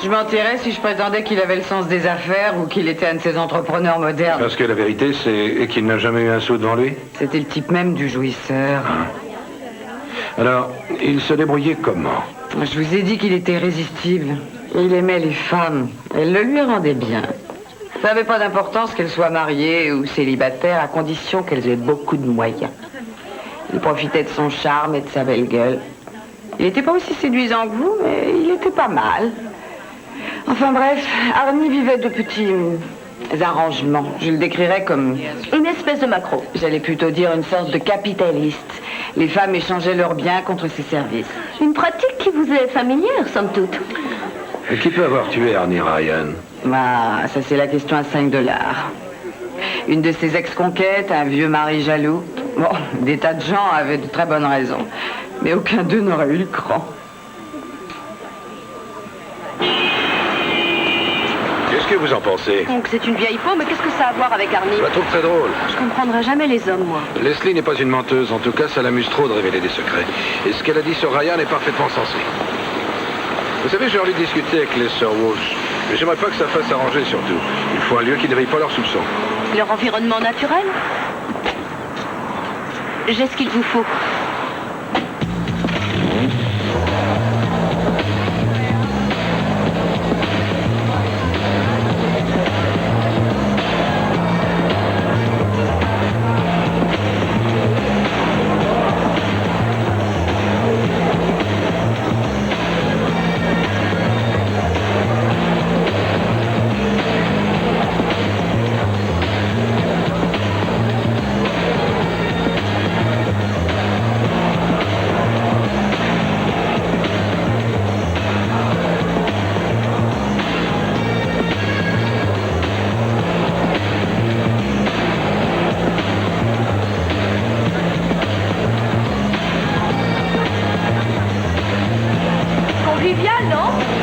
Je mentirais si je prétendais qu'il avait le sens des affaires ou qu'il était un de ces entrepreneurs modernes. Parce que la vérité, c'est qu'il n'a jamais eu un sou devant lui? C'était le type même du jouisseur. Alors, il se débrouillait comment? Je vous ai dit qu'il était irrésistible. Il aimait les femmes. Elle le lui rendait bien. Ça n'avait pas d'importance qu'elles soient mariées ou célibataires, à condition qu'elles aient beaucoup de moyens. Il profitait de son charme et de sa belle gueule. Il n'était pas aussi séduisant que vous, mais il était pas mal. Enfin bref, Arnie vivait de petits arrangements. Je le décrirais comme... Une espèce de macro. J'allais plutôt dire une sorte de capitaliste. Les femmes échangeaient leurs biens contre ses services. Une pratique qui vous est familière, somme toute. Et qui peut avoir tué Arnie Ryan? Ah, ça c'est la question à $5. Une de ses ex-conquêtes, un vieux mari jaloux. Bon, des tas de gens avaient de très bonnes raisons. Mais aucun d'eux n'aurait eu le cran. Qu'est-ce que vous en pensez? Donc c'est une vieille faux, mais qu'est-ce que ça a à voir avec Arnie? Je la trouve très drôle. Je comprendrai jamais les hommes, moi. Leslie n'est pas une menteuse. En tout cas, ça l'amuse trop de révéler des secrets. Et ce qu'elle a dit sur Ryan est parfaitement sensé. Vous savez, j'ai envie de discuter avec les sœurs Walsh. Mais j'aimerais pas que ça fasse arranger, surtout. Il faut un lieu qui n'éveille pas leurs soupçons. Leur environnement naturel? J'ai ce qu'il vous faut.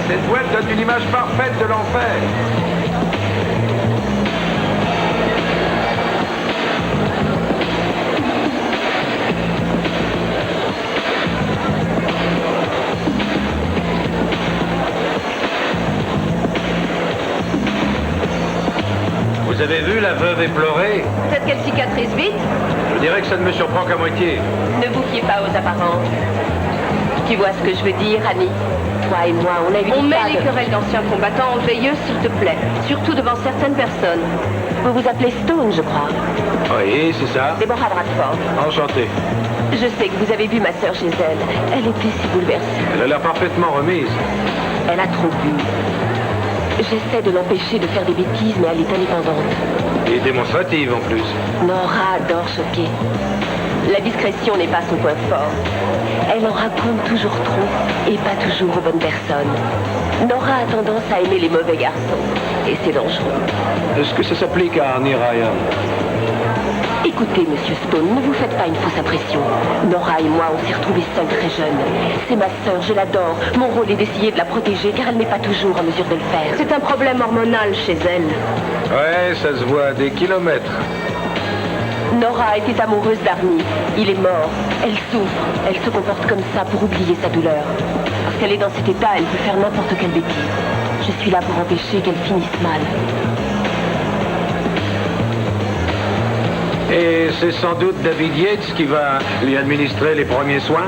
Cette boîte donne une image parfaite de l'enfer. Vous Vous avez vu la veuve éplorée? Peut-être qu'elle cicatrise vite. Je dirais que ça ne me surprend qu'à moitié. Ne vous fiez pas aux apparences. Tu vois ce que je veux dire, Annie? Toi et moi, on a eu... On met les querelles d'anciens combattants en veilleuse, s'il te plaît. Surtout devant certaines personnes. Vous vous appelez Stone, je crois. Oui, c'est ça. Deborah Bradford. Enchanté. Je sais que vous avez vu ma sœur chez elle. Elle était si bouleversée. Elle a l'air parfaitement remise. Elle a trop bu. J'essaie de l'empêcher de faire des bêtises, mais elle est indépendante. Et démonstrative en plus. Nora adore choquer. La discrétion n'est pas son point fort. Elle en raconte toujours trop et pas toujours aux bonnes personnes. Nora a tendance à aimer les mauvais garçons. Et c'est dangereux. Est-ce que ça s'applique à Arnie Ryan? Écoutez, Monsieur Stone, ne vous faites pas une fausse impression. Nora et moi, on s'est retrouvés seuls très jeunes. C'est ma sœur, je l'adore. Mon rôle est d'essayer de la protéger, car elle n'est pas toujours en mesure de le faire. C'est un problème hormonal chez elle. Ouais, ça se voit à des kilomètres. Nora était amoureuse d'Arnie. Il est mort. Elle souffre. Elle se comporte comme ça pour oublier sa douleur. Parce qu'elle est dans cet état, elle peut faire n'importe quelle bêtise. Je suis là pour empêcher qu'elle finisse mal. Et c'est sans doute David Yates qui va lui administrer les premiers soins?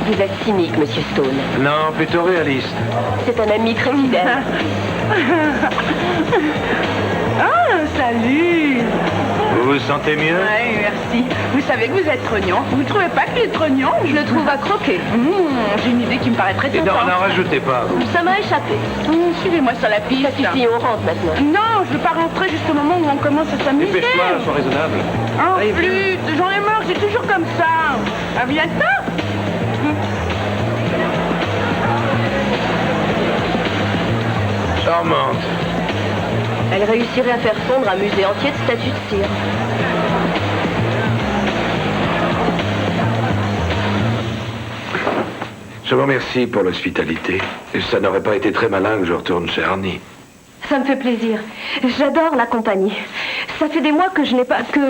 Vous êtes cynique, Monsieur Stone. Non, plutôt réaliste. C'est un ami très fidèle. Ah, salut! Vous vous sentez mieux? Oui, merci. Vous savez que vous êtes trognon. Vous ne trouvez pas qu'il est trognon? Je le trouve à croquer. J'ai une idée qui me paraît très Et non, tentante. n'en rajoutez pas. Ça m'a échappé. Suivez-moi sur la piste. Ça suffit, on rentre maintenant. Non, je veux pas rentrer juste au moment où on commence à s'amuser. Dépêche-toi, sois raisonnable. En Allez, flûte, j'en ai marre, c'est toujours comme ça. À bientôt. Charmante. Elle réussirait à faire fondre un musée entier de statues de cire. Je vous remercie pour l'hospitalité. Ça n'aurait pas été très malin que je retourne chez Arnie. Ça me fait plaisir. J'adore la compagnie. Ça fait des mois que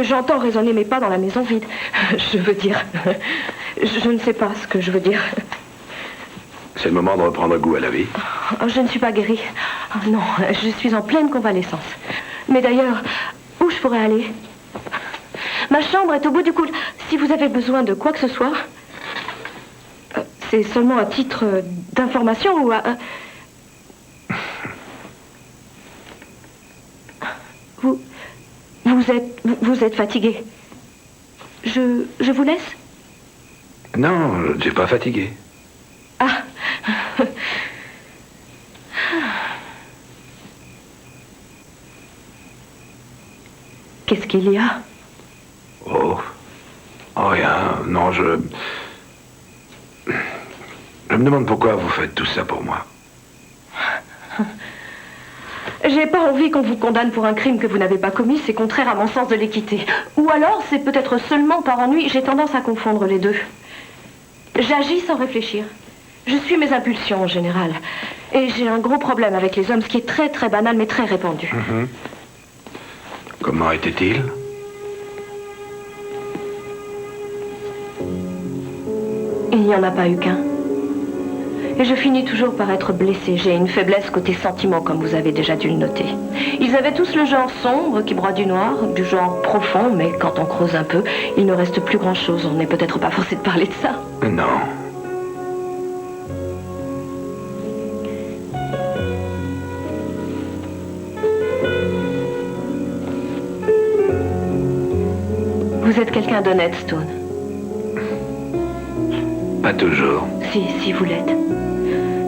j'entends résonner mes pas dans la maison vide. Je veux dire... Je ne sais pas ce que je veux dire. C'est le moment de reprendre goût à la vie. Je ne suis pas guérie. Non, je suis en pleine convalescence. Mais d'ailleurs, où je pourrais aller? Ma chambre est au bout du couloir. Si vous avez besoin de quoi que ce soit, c'est seulement à titre d'information ou à... Vous êtes fatigué. Je vous laisse? Non, je ne suis pas fatigué. Ah. Qu'est-ce qu'il y a? Oh. Oh, rien. Non, je me demande pourquoi vous faites tout ça pour moi. J'ai pas envie qu'on vous condamne pour un crime que vous n'avez pas commis, c'est contraire à mon sens de l'équité. Ou alors, c'est peut-être seulement par ennui, j'ai tendance à confondre les deux. J'agis sans réfléchir. Je suis mes impulsions en général. Et j'ai un gros problème avec les hommes, ce qui est très très banal mais très répandu. Comment était-il? Il n'y en a pas eu qu'un. Et je finis toujours par être blessée. J'ai une faiblesse côté sentiment, comme vous avez déjà dû le noter. Ils avaient tous le genre sombre qui broie du noir, du genre profond, mais quand on creuse un peu, il ne reste plus grand-chose. On n'est peut-être pas forcé de parler de ça. Non. Vous êtes quelqu'un d'honnête, Stone. Pas toujours. Si vous l'êtes.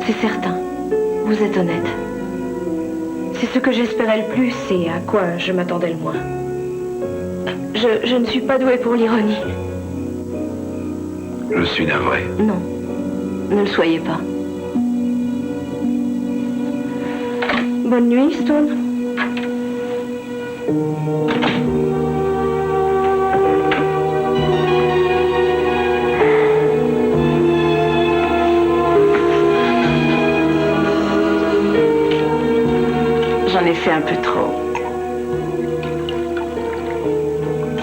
C'est certain. Vous êtes honnête. C'est ce que j'espérais le plus et à quoi je m'attendais le moins. Je ne suis pas douée pour l'ironie. Je suis navré. Non. Ne le soyez pas. Bonne nuit, Stone. J'en ai fait un peu trop.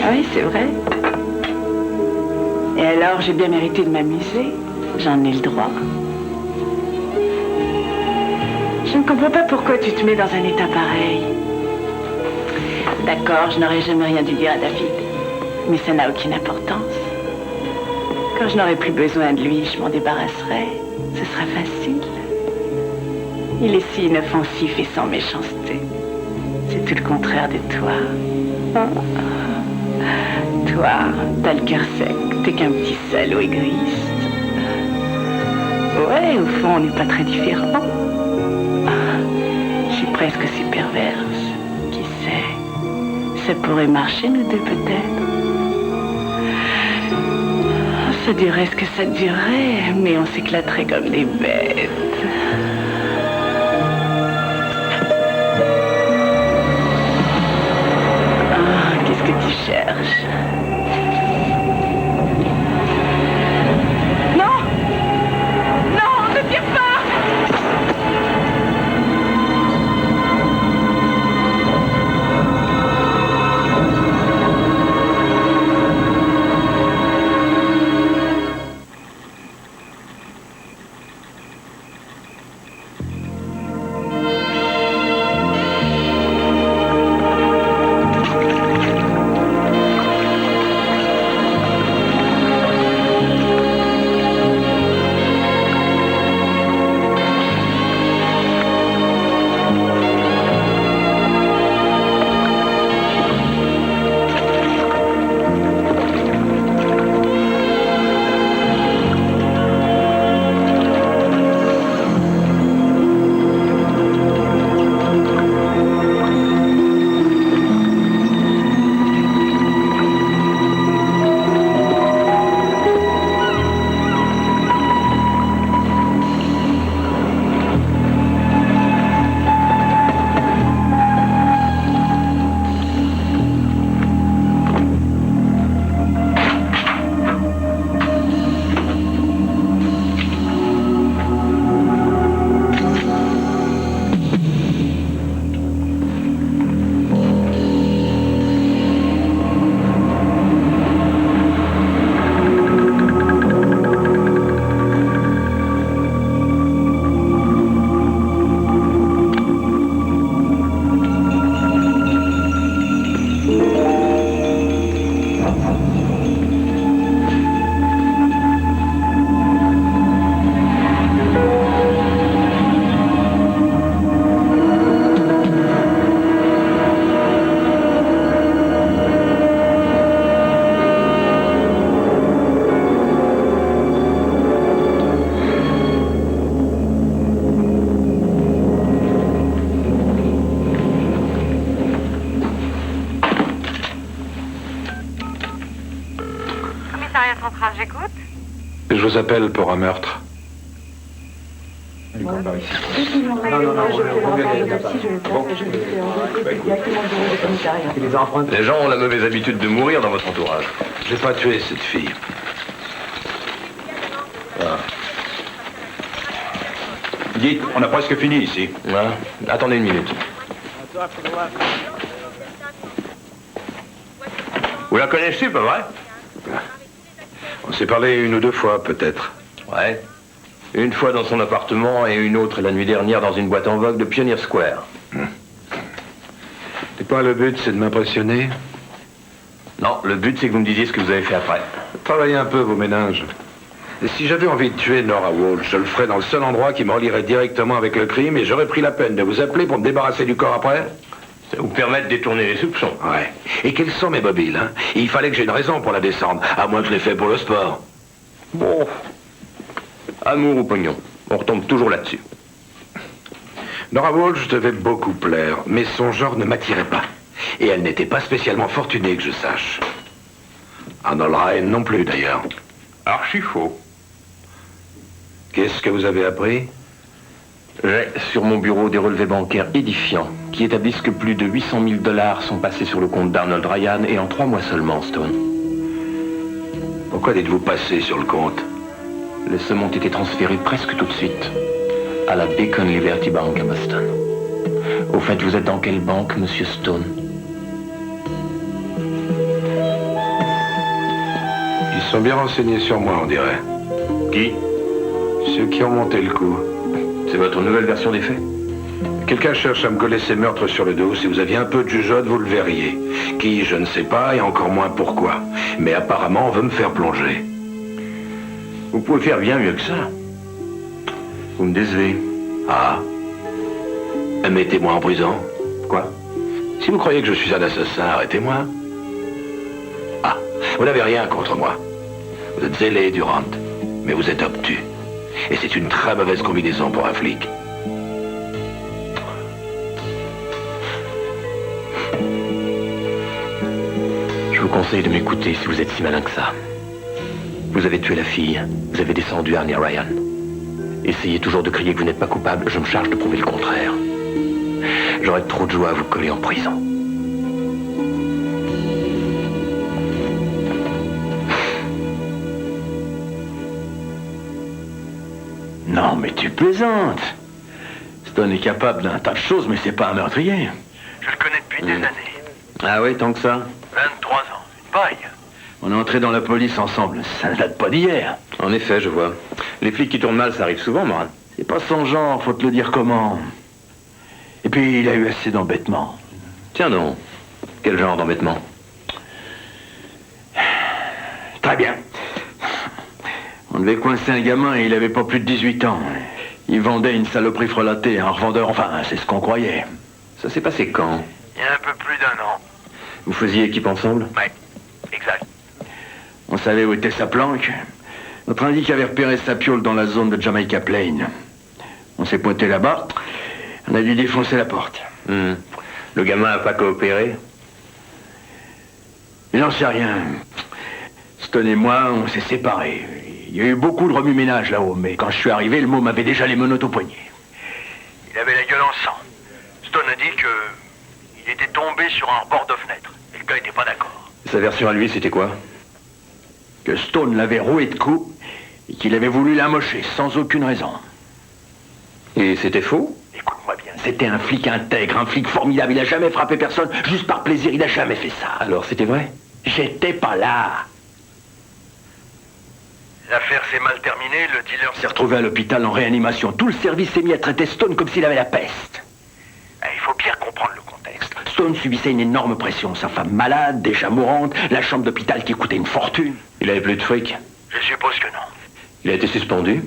Ah oui, c'est vrai. Et alors, j'ai bien mérité de m'amuser. J'en ai le droit. Je ne comprends pas pourquoi tu te mets dans un état pareil. D'accord, je n'aurais jamais rien dû dire à David. Mais ça n'a aucune importance. Quand je n'aurai plus besoin de lui, je m'en débarrasserai. Ce sera facile. Il est si inoffensif et sans méchanceté. C'est tout le contraire de toi. Toi, t'as le cœur sec, t'es qu'un petit salaud égoïste. Ouais, au fond, on n'est pas très différents. Je suis presque aussi perverse. Qui sait? Ça pourrait marcher, nous deux, peut-être. Ça durerait ce que ça durerait, mais on s'éclaterait comme des bêtes. Qu'est-ce que tu cherches? Non! Non, ne tire pas! J'écoute. Je vous appelle pour un meurtre. Les gens ont la mauvaise habitude de mourir dans votre entourage. J'ai pas tué cette fille. Ah. Dites, on a presque fini ici. Ah, attendez une minute. Vous la connaissez, pas vrai? On s'est parlé une ou deux fois, peut-être. Ouais. Une fois dans son appartement et une autre la nuit dernière dans une boîte en vogue de Pioneer Square. C'est pas le but, c'est de m'impressionner? Non, le but, c'est que vous me disiez ce que vous avez fait après. Travaillez un peu vos méninges. Et si j'avais envie de tuer Nora Walsh, je le ferais dans le seul endroit qui me relierait directement avec le crime et j'aurais pris la peine de vous appeler pour me débarrasser du corps après? Ça vous permet de détourner les soupçons. Ouais. Et quelles sont mes mobiles, hein? Il fallait que j'ai une raison pour la descendre, à moins que je l'ai fait pour le sport. Bon. Amour ou pognon. On retombe toujours là-dessus. Nora Walsh devait beaucoup plaire, mais son genre ne m'attirait pas. Et elle n'était pas spécialement fortunée, que je sache. Arnold Ryan non plus, d'ailleurs. Archi faux. Qu'est-ce que vous avez appris? J'ai sur mon bureau des relevés bancaires édifiants qui établissent que plus de 800 000 $ sont passés sur le compte d'Arnold Ryan et en 3 mois seulement, Stone. Pourquoi dites-vous passer sur le compte? Les sommes ont été transférées presque tout de suite à la Beacon Liberty Bank à Boston. Au fait, vous êtes dans quelle banque, monsieur Stone? Ils sont bien renseignés sur moi, on dirait. Qui? Ceux qui ont monté le coup. C'est votre nouvelle version des faits? Quelqu'un cherche à me coller ses meurtres sur le dos. Si vous aviez un peu de jugeote, vous le verriez. Qui, je ne sais pas, et encore moins pourquoi. Mais apparemment, on veut me faire plonger. Vous pouvez faire bien mieux que ça. Vous me décevez. Ah. Mettez-moi en prison. Quoi? Si vous croyez que je suis un assassin, arrêtez-moi. Ah, vous n'avez rien contre moi. Vous êtes zélé, Durant, mais vous êtes obtus. Et c'est une très mauvaise combinaison pour un flic. Je vous conseille de m'écouter si vous êtes si malin que ça. Vous avez tué la fille, vous avez descendu Arnie Ryan. Essayez toujours de crier que vous n'êtes pas coupable, je me charge de prouver le contraire. J'aurais trop de joie à vous coller en prison. Non, mais tu plaisantes. Stone est capable d'un tas de choses, mais c'est pas un meurtrier. Je le connais depuis des années. Ah ouais, tant que ça? 23 ans, une paille. On est entré dans la police ensemble, ça ne date pas d'hier. En effet, je vois. Les flics qui tournent mal, ça arrive souvent, Moran. C'est pas son genre, faut te le dire comment. Et puis, il a eu assez d'embêtements. Tiens donc, quel genre d'embêtement? Très bien. On devait coincer un gamin et il avait pas plus de 18 ans. Il vendait une saloperie frelatée à un revendeur, enfin, c'est ce qu'on croyait. Ça s'est passé quand? Il y a un peu plus d'1 an. Vous faisiez équipe ensemble? Ouais, exact. On savait où était sa planque. Notre indique avait repéré sa piole dans la zone de Jamaica Plain. On s'est pointé là-bas. On a dû défoncer la porte. Le gamin a pas coopéré? J'en sais rien. Stone et moi, on s'est séparés. Il y a eu beaucoup de remue-ménage là-haut, mais quand je suis arrivé, le môme avait déjà les menottes au poignet. Il avait la gueule en sang. Stone a dit que il était tombé sur un rebord de fenêtre. Et le gars était pas d'accord. Sa version à lui, c'était quoi? Que Stone l'avait roué de coups et qu'il avait voulu l'amocher sans aucune raison. Et c'était faux? Écoute-moi bien. C'était un flic intègre, un flic formidable. Il a jamais frappé personne, juste par plaisir. Il a jamais fait ça. Alors c'était vrai? J'étais pas là. L'affaire s'est mal terminée, le dealer s'est retrouvé à l'hôpital en réanimation. Tout le service s'est mis à traiter Stone comme s'il avait la peste. Il faut bien comprendre le contexte. Stone subissait une énorme pression. Sa femme malade, déjà mourante, la chambre d'hôpital qui coûtait une fortune. Il avait plus de fric? Je suppose que non. Il a été suspendu?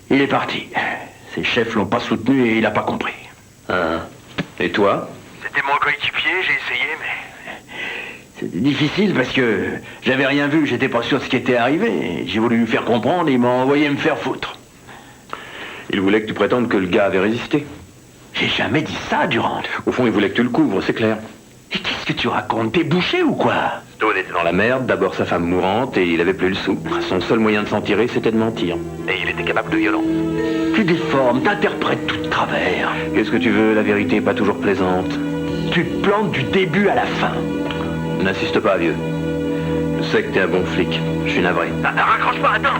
Il est parti. Ses chefs l'ont pas soutenu et il a pas compris. Ah. Et toi? C'était mon coéquipier, j'ai essayé, mais... C'était difficile parce que j'avais rien vu, j'étais pas sûr de ce qui était arrivé. J'ai voulu lui faire comprendre et il m'a envoyé me faire foutre. Il voulait que tu prétendes que le gars avait résisté? J'ai jamais dit ça, Durant. Au fond, il voulait que tu le couvres, c'est clair. Et qu'est-ce que tu racontes? T'es bouché ou quoi? Stone était dans la merde, d'abord sa femme mourante et il avait plus le sou. Son seul moyen de s'en tirer, c'était de mentir. Et il était capable de violence. Tu déformes, t'interprètes tout de travers. Qu'est-ce que tu veux? La vérité est pas toujours plaisante. Tu te plantes du début à la fin. N'insiste pas, vieux. Je sais que t'es un bon flic. Je suis navré. Raccroche pas, attends!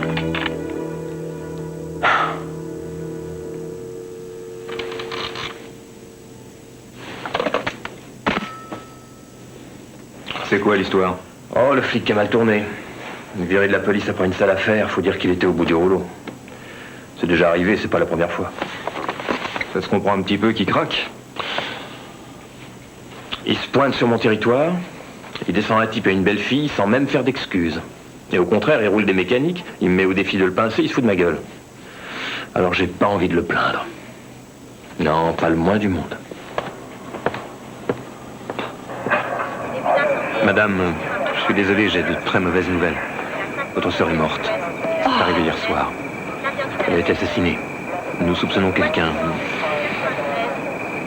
C'est quoi l'histoire? Oh, le flic qui a mal tourné. Viré de la police après une sale affaire, faut dire qu'il était au bout du rouleau. C'est déjà arrivé, c'est pas la première fois. Ça se comprend un petit peu qu'il craque. Il se pointe sur mon territoire, il descend un type à une belle fille sans même faire d'excuses. Et au contraire, il roule des mécaniques, il me met au défi de le pincer, il se fout de ma gueule. Alors j'ai pas envie de le plaindre. Non, pas le moins du monde. Madame, je suis désolé, j'ai de très mauvaises nouvelles. Votre sœur est morte. C'est arrivé hier soir. Elle a été assassinée. Nous soupçonnons quelqu'un.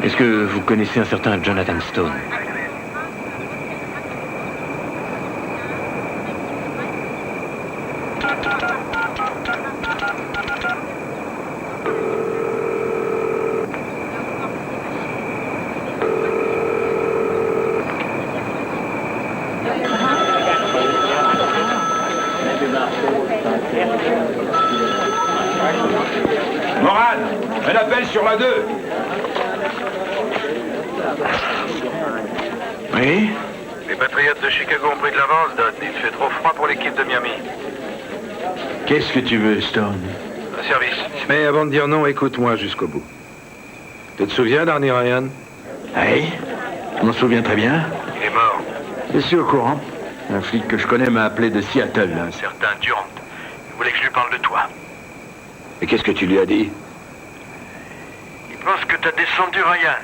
Est-ce que vous connaissez un certain Jonathan Stone? Moran, un appel sur la 2. Oui? Les Patriots de Chicago ont pris de l'avance, Don. Il fait trop froid pour l'équipe de Miami. Qu'est-ce que tu veux, Stone? Un service. Mais avant de dire non, écoute-moi jusqu'au bout. Tu te souviens d'Arnie Ryan? Oui, je m'en souviens très bien. Il est mort. Je suis au courant. Un flic que je connais m'a appelé de Seattle. Un certain Durant. Il voulait que je lui parle de toi. Et qu'est-ce que tu lui as dit? Il pense que t'as descendu Ryan.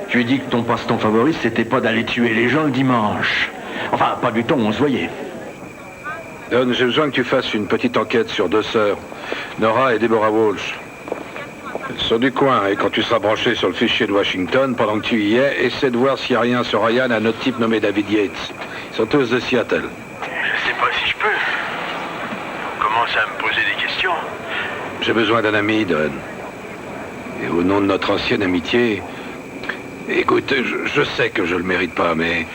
Tu lui ai dit que ton passe-temps favori, c'était pas d'aller tuer les gens le dimanche. Enfin, pas du temps où on se voyait. Don, j'ai besoin que tu fasses une petite enquête sur 2 sœurs, Nora et Deborah Walsh. Elles sont du coin, et quand tu seras branché sur le fichier de Washington, pendant que tu y es, essaie de voir s'il n'y a rien sur Ryan, un autre type nommé David Yates. Ils sont tous de Seattle. Je sais pas si je peux. On commence à me poser des questions. J'ai besoin d'un ami, Don. Et au nom de notre ancienne amitié... Écoute, je sais que je le mérite pas, mais...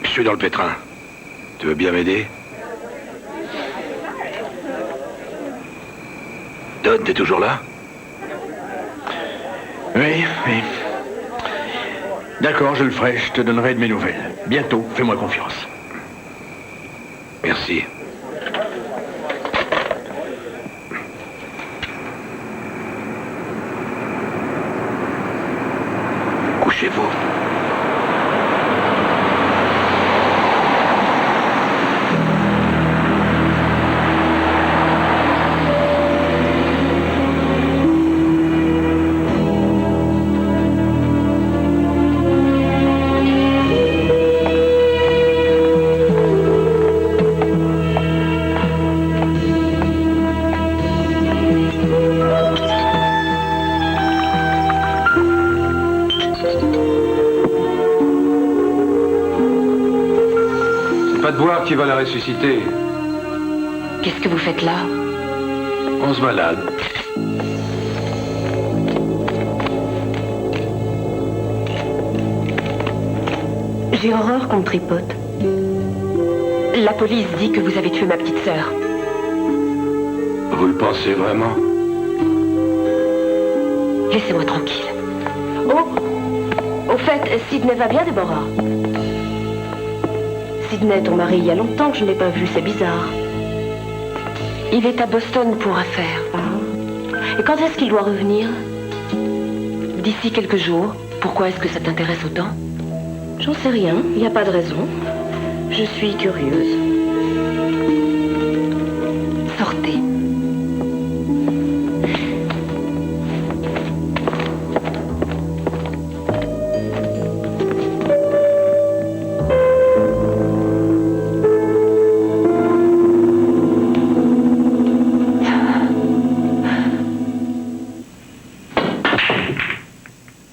Je suis dans le pétrin. Tu veux bien m'aider? Don, t'es toujours là? Oui, oui. D'accord, je le ferai. Je te donnerai de mes nouvelles. Bientôt, fais-moi confiance. Merci. Couchez-vous. Qui va la ressusciter. Qu'est-ce que vous faites là? On se balade. J'ai horreur qu'on me tripote. La police dit que vous avez tué ma petite sœur. Vous le pensez vraiment? Laissez-moi tranquille. Oh! Au fait, Sidney va bien, Deborah? Sidney, ton mari, il y a longtemps que je ne l'ai pas vu, c'est bizarre. Il est à Boston pour affaires. Et quand est-ce qu'il doit revenir? D'ici quelques jours. Pourquoi est-ce que ça t'intéresse autant? J'en sais rien, il n'y a pas de raison. Je suis curieuse. Sortez.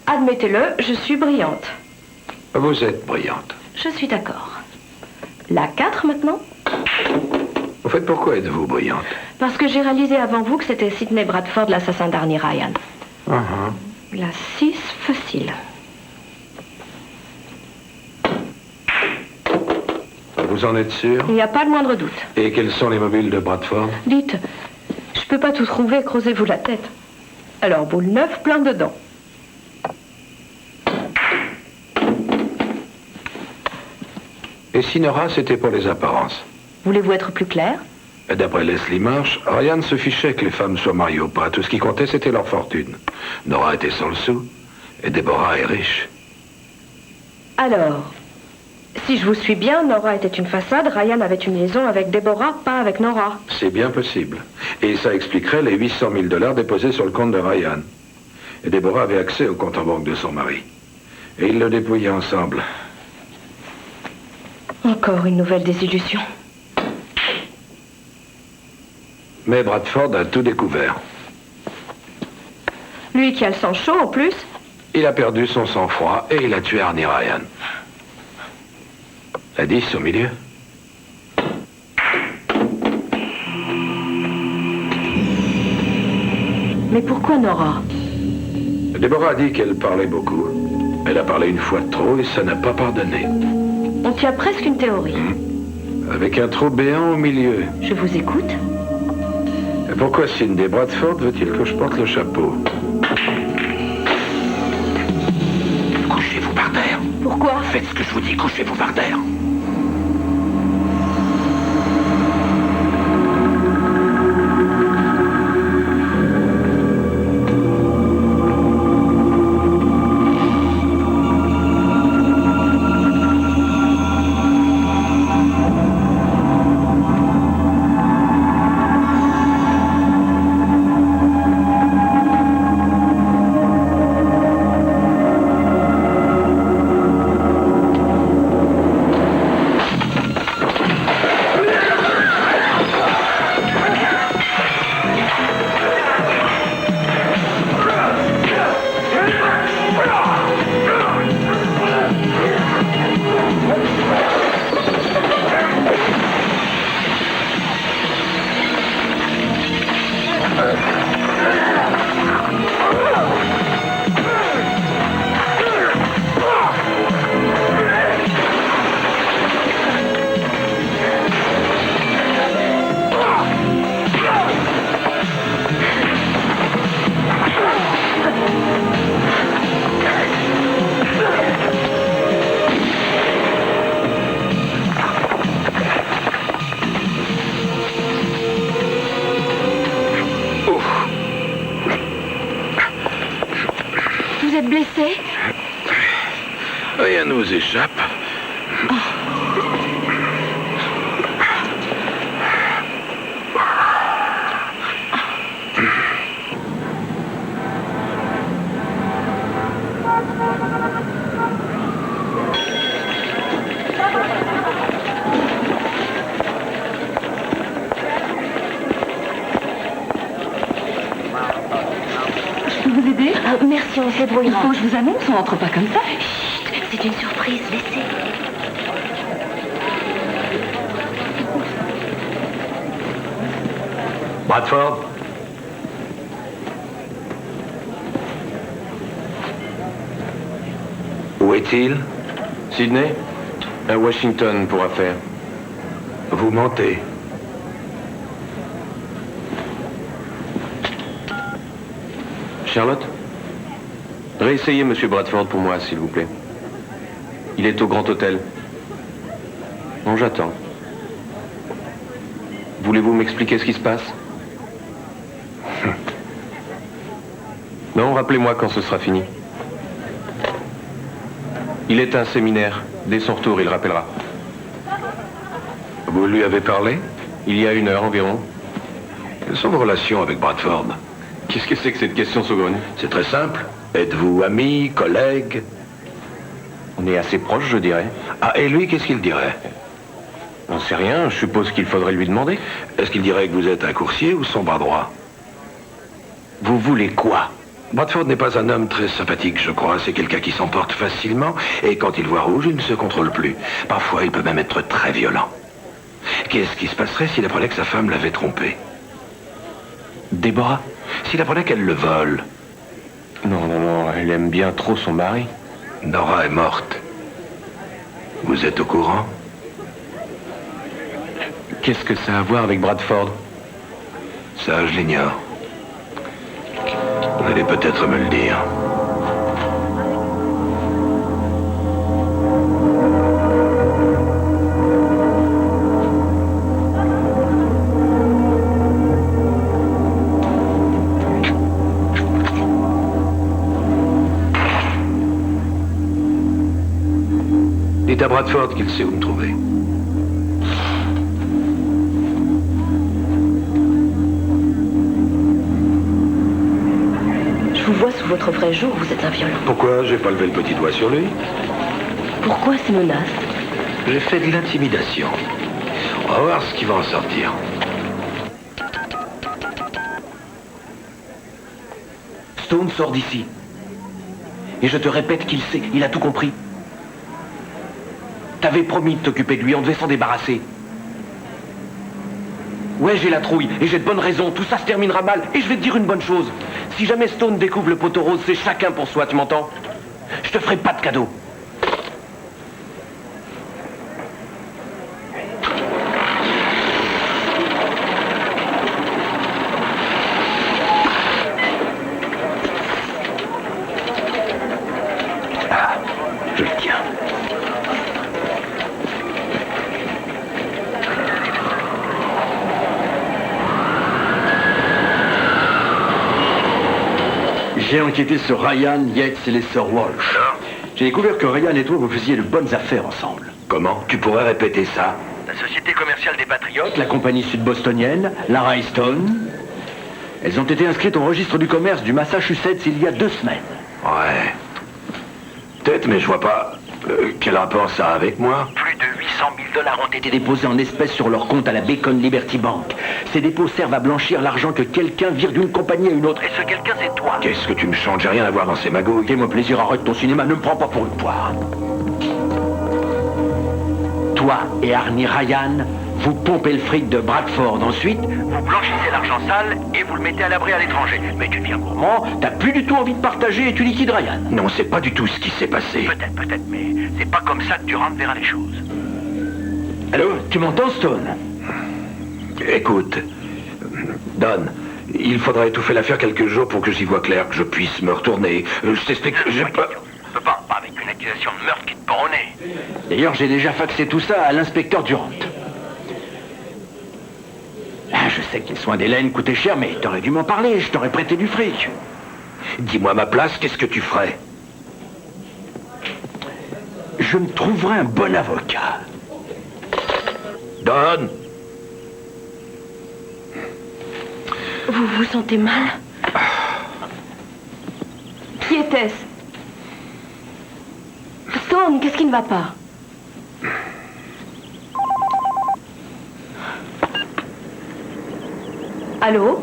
Admettez-le, je suis brillante. Vous êtes brillante. Je suis d'accord. La 4 maintenant? Au fait, pourquoi êtes-vous brillante? Parce que j'ai réalisé avant vous que c'était Sidney Bradford, l'assassin d'Arnie Ryan. La 6, facile. Vous en êtes sûr? Il n'y a pas le moindre doute. Et quels sont les mobiles de Bradford? Dites, je peux pas tout trouver, creusez-vous la tête. Alors, boule 9, plein dedans. Et si Nora, c'était pour les apparences? Voulez-vous être plus clair? D'après Leslie Marsh, Ryan se fichait que les femmes soient mariées ou pas. Tout ce qui comptait, c'était leur fortune. Nora était sans le sou, et Deborah est riche. Alors, si je vous suis bien, Nora était une façade, Ryan avait une liaison avec Deborah, pas avec Nora. C'est bien possible. Et ça expliquerait les 800 000 $ déposés sur le compte de Ryan. Et Deborah avait accès au compte en banque de son mari. Et ils le dépouillaient ensemble. Encore une nouvelle désillusion. Mais Bradford a tout découvert. Lui qui a le sang chaud en plus. Il a perdu son sang-froid et il a tué Arnie Ryan. La 10 au milieu. Mais pourquoi Nora? Deborah a dit qu'elle parlait beaucoup. Elle a parlé une fois de trop et ça n'a pas pardonné. On tient presque une théorie. Avec un trou béant au milieu. Je vous écoute. Et pourquoi Sidney Bradford veut-il que je porte le chapeau? Couchez-vous par terre. Pourquoi? Faites ce que je vous dis, couchez-vous par terre. êtes blessé? Rien ne nous échappe. Merci, on se débrouillera. Il faut que je vous annonce, on n'entre pas comme ça. Chut, c'est une surprise, laissez. Bradford? Où est-il? Sydney? À Washington pour affaire. Vous mentez. Charlotte? Réessayez M. Bradford pour moi, s'il vous plaît. Il est au Grand Hôtel. Bon, j'attends. Voulez-vous m'expliquer ce qui se passe? Non, rappelez-moi quand ce sera fini. Il est à un séminaire. Dès son retour, il rappellera. Vous lui avez parlé? Il y a 1 heure environ. Quelles sont vos relations avec Bradford? Qu'est-ce que c'est que cette question saugrenue? C'est très simple. Êtes-vous amis, collègues? On est assez proches, je dirais. Ah, et lui, qu'est-ce qu'il dirait? J'en sais rien, je suppose qu'il faudrait lui demander. Est-ce qu'il dirait que vous êtes un coursier ou son bras droit? Vous voulez quoi? Bradford n'est pas un homme très sympathique, je crois. C'est quelqu'un qui s'emporte facilement, et quand il voit rouge, il ne se contrôle plus. Parfois, il peut même être très violent. Qu'est-ce qui se passerait s'il apprenait que sa femme l'avait trompé? Déborah? S'il apprenait qu'elle le vole? Non, non, non, elle aime bien trop son mari. Nora est morte. Vous êtes au courant? Qu'est-ce que ça a à voir avec Bradford? Ça, je l'ignore. Vous allez peut-être me le dire. Dites à Bradford qu'il sait où me trouver. Je vous vois sous votre vrai jour, vous êtes un violent. Pourquoi j'ai pas levé le petit doigt sur lui? Pourquoi ces menaces? J'ai fait de l'intimidation. On va voir ce qui va en sortir. Stone sort d'ici. Et je te répète qu'il sait, il a tout compris. T'avais promis de t'occuper de lui, on devait s'en débarrasser. Ouais, j'ai la trouille, et j'ai de bonnes raisons, tout ça se terminera mal, et je vais te dire une bonne chose. Si jamais Stone découvre le poteau rose, c'est chacun pour soi, tu m'entends? Je te ferai pas de cadeau. Ah, je le tiens. J'ai enquêté sur Ryan, Yates et les sœurs Walsh. J'ai découvert que Ryan et toi, vous faisiez de bonnes affaires ensemble. Comment? Tu pourrais répéter ça? La Société commerciale des Patriotes? La compagnie sud-bostonienne, Lara et Stone, elles ont été inscrites au registre du commerce du Massachusetts il y a 2 semaines. Ouais. Peut-être, mais je vois pas... quel rapport ça a avec moi? Plus de 800 000 $ ont été Déposés en espèces sur leur compte à la Bacon Liberty Bank. Ces dépôts servent à blanchir l'argent que quelqu'un vire d'une compagnie à une autre. Et ce quelqu'un, c'est toi. Qu'est-ce que tu me chantes? J'ai rien à voir dans ces magouilles. Fais-moi plaisir, arrête ton cinéma, ne me prends pas pour une poire. Toi et Arnie Ryan, vous pompez le fric de Bradford. Ensuite, Vous blanchissez l'argent sale et vous le mettez à l'abri à l'étranger. Mais tu deviens gourmand. t'as plus du tout envie de partager et tu liquides Ryan. Non, c'est pas du tout ce qui s'est passé. Peut-être, mais c'est pas comme ça que Durant verra les choses. Allô, tu m'entends, Stone? Écoute, Don, il faudra étouffer l'affaire quelques jours pour que j'y vois clair, que je puisse me retourner. Je t'explique, j'ai pas... Je peux pas avec une accusation de meurtre qui te pend au nez. D'ailleurs, j'ai déjà faxé tout ça à l'inspecteur Durant. Ah, je sais que les soins d'Hélène coûtaient cher, mais t'aurais dû m'en parler, je t'aurais prêté du fric. Dis-moi à ma place, qu'est-ce que tu ferais? je me trouverai un bon avocat. Donne. Vous vous sentez mal? Qui était-ce? Stone, qu'est-ce qui ne va pas? Allô?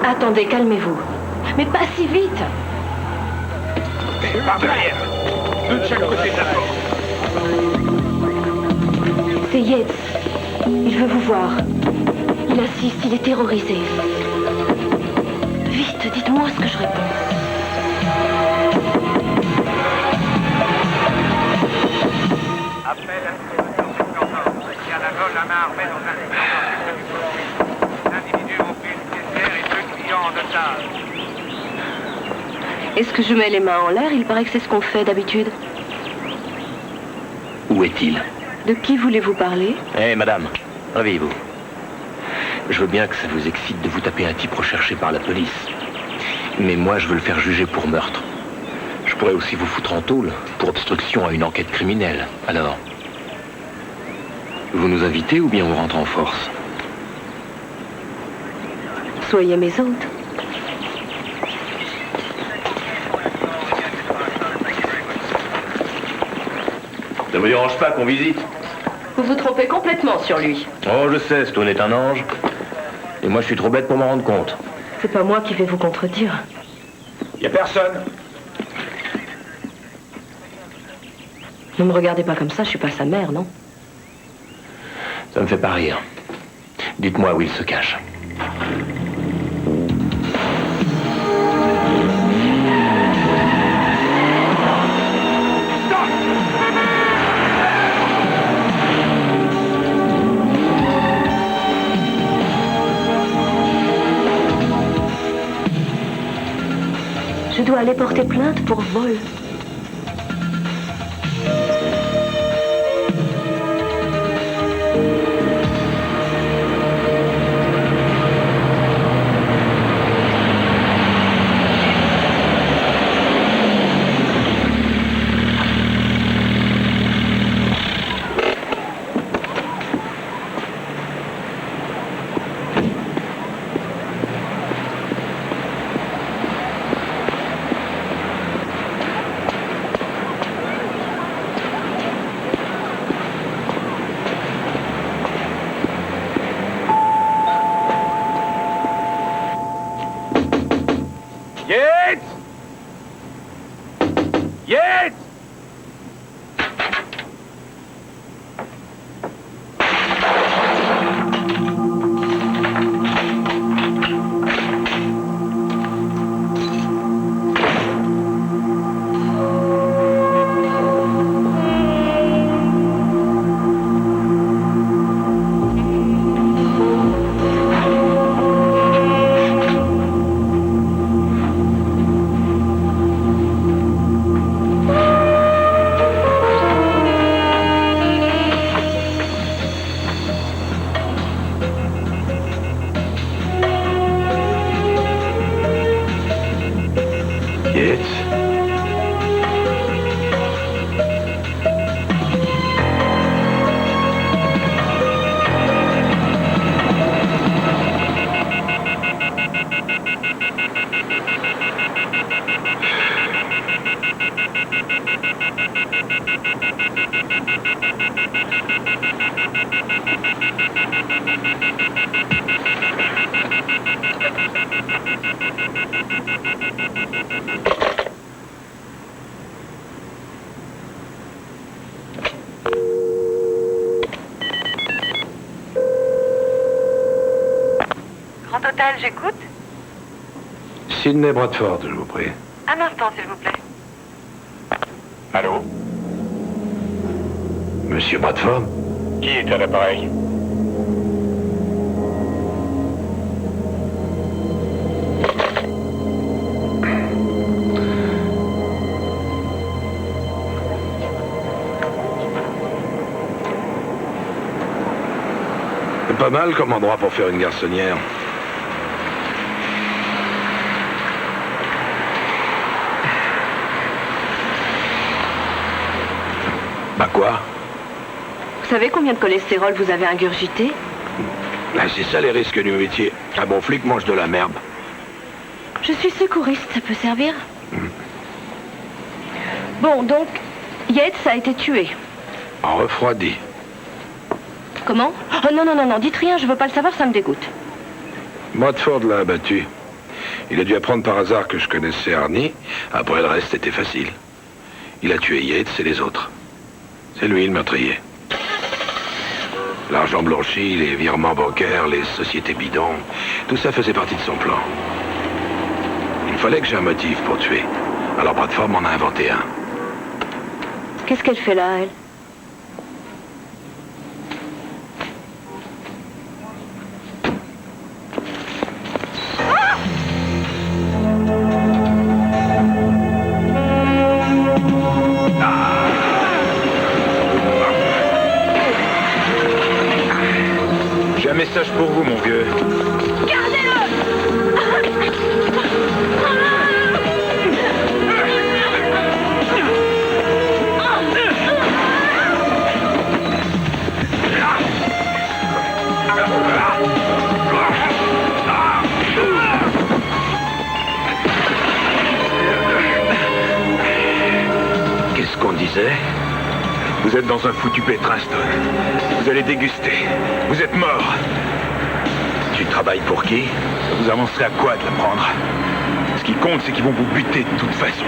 Attendez, calmez-vous. Mais pas si vite. Par derrière. Deux de chaque côté de la porte. C'est Yates. Il veut vous voir. Il insiste, il est terrorisé. Vite, dites-moi ce que je réponds. Appel à il y a la vol à main armée dans un secteur du commune. Les individus ont pris une caissière et 2 clients en otage. Est-ce que je mets les mains en l'air? Il paraît que c'est ce qu'on fait d'habitude. Où est-il? De qui voulez-vous parler? Eh, madame, réveillez-vous. Je veux bien que ça vous excite de vous taper un type recherché par la police. Mais moi, je veux le faire juger pour meurtre. Je pourrais aussi vous foutre en tôle pour obstruction à une enquête criminelle. Alors, vous nous invitez ou bien on rentre en force? Soyez mes hôtes. Ça me dérange pas qu'on visite. Vous vous trompez complètement sur lui. Oh, je sais, Stone est un ange. Et moi, je suis trop bête pour m'en rendre compte. C'est pas moi qui vais vous contredire. Y a personne. Ne me regardez pas comme ça, je suis pas sa mère, non? Ça me fait pas rire. Dites-moi où il se cache. Je dois aller porter plainte pour vol. Yates! Yates! Grand Hôtel, j'écoute. Sidney Bradford, je vous prie. Un instant, s'il vous plaît. Allô? Monsieur Bradford? Qui est à l'appareil? C'est pas mal comme endroit pour faire une garçonnière. Bah quoi? Vous savez combien de cholestérol vous avez ingurgité? Là, c'est ça les risques du métier. Un bon flic mange de la merde. Je suis secouriste, ça peut servir? Bon, donc, Yates a été tué. En refroidi. Comment? Oh non, non, non, non, dites rien, je veux pas le savoir, ça me dégoûte. Modford l'a abattu. Il a dû apprendre par hasard que je connaissais Arnie. Après, le reste était facile. Il a tué Yates et les autres. C'est lui le meurtrier. L'argent blanchi, les virements bancaires, les sociétés bidons, tout ça faisait partie de son plan. Il fallait que j'ai un motif pour tuer. Alors Bradford m'en a inventé un. Qu'est-ce qu'elle fait là, elle? J'ai un message pour vous, mon vieux. Qu'est-ce qu'on disait? Vous êtes dans un foutu pétrin, Stone. Vous allez déguster. Vous êtes mort. Tu travailles pour qui? Ça vous avancerait à quoi de la prendre? Ce qui compte, c'est qu'ils vont vous buter de toute façon.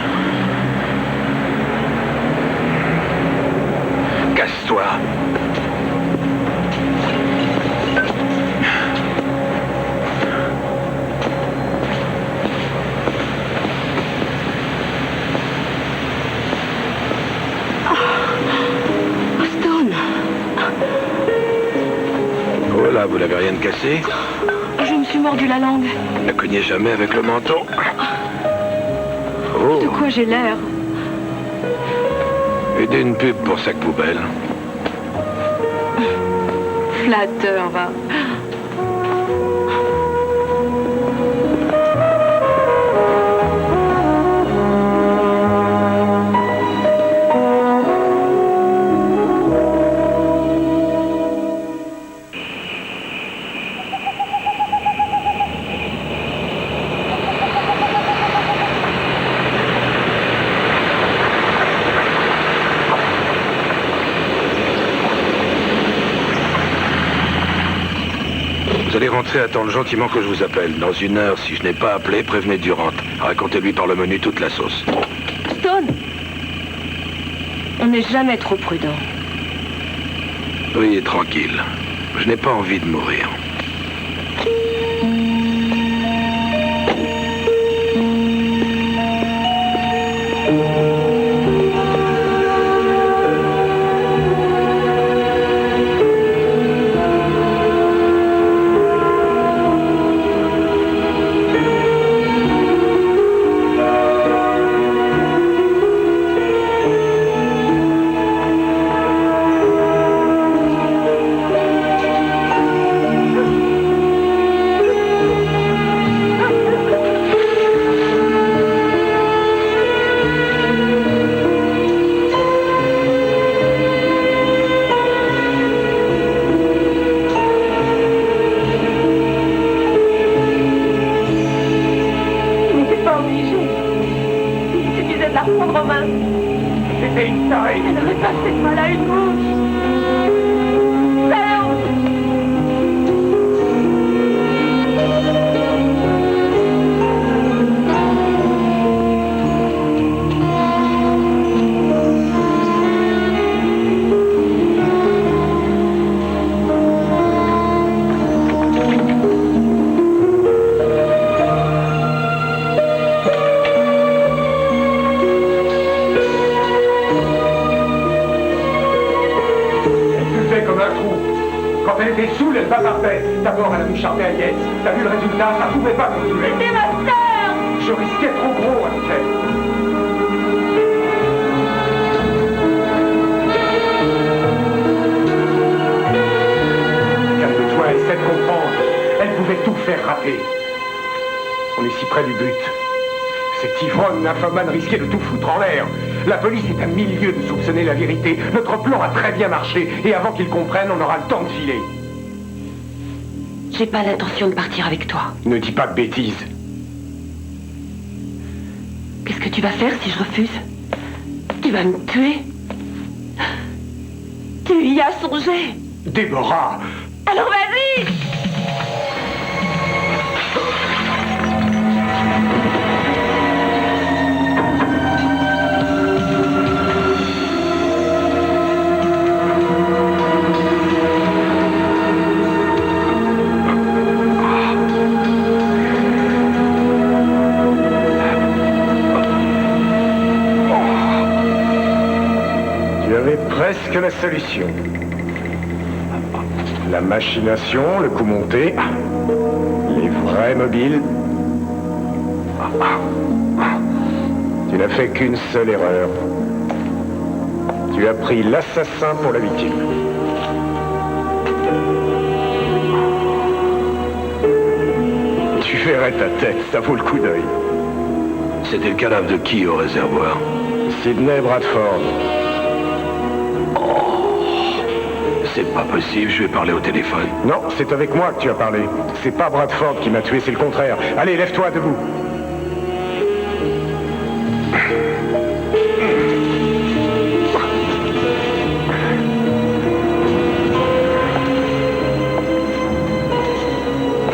Casse-toi. Oh là, vous n'avez rien de cassé? Je me suis mordu la langue. Ne cognez jamais avec le menton. Oh. De quoi j'ai l'air? Aidez une pub pour sac poubelle. Flatteur, va. Vous allez rentrer, attendre gentiment que je vous appelle. Dans 1 heure, si je n'ai pas appelé, prévenez Durant. Racontez-lui par le menu toute la sauce. Stone, on n'est jamais trop prudent. Soyez tranquille. Je n'ai pas envie de mourir. D'abord, elle a moucharté à Yates. T'as vu le résultat? Ça pouvait pas me tuer. C'était ma sœur! Je risquais trop gros avec elle. Calme-toi, essaie de comprendre. Elle pouvait tout faire rater. On est si près du but. Cet ivrogne nymphomane risquait de tout foutre en l'air. La police est à 1000 lieues de soupçonner la vérité. Notre plan a très bien marché, et avant qu'ils comprennent, on aura le temps de filer. J'ai pas l'intention de partir avec toi. Ne dis pas de bêtises. Qu'est-ce que tu vas faire si je refuse? Tu vas me tuer? Tu y as songé? Déborah! Alors vas-y! Tu avais presque la solution. La machination, le coup monté, les vrais mobiles. Tu n'as fait qu'une seule erreur. Tu as pris l'assassin pour la victime. Tu verrais ta tête, ça vaut le coup d'œil. C'était le cadavre de qui au réservoir? Sidney Bradford. C'est pas possible, je vais parler au téléphone. Non, c'est avec moi que tu as parlé. C'est pas Bradford qui m'a tué, c'est le contraire. Allez, lève-toi, debout.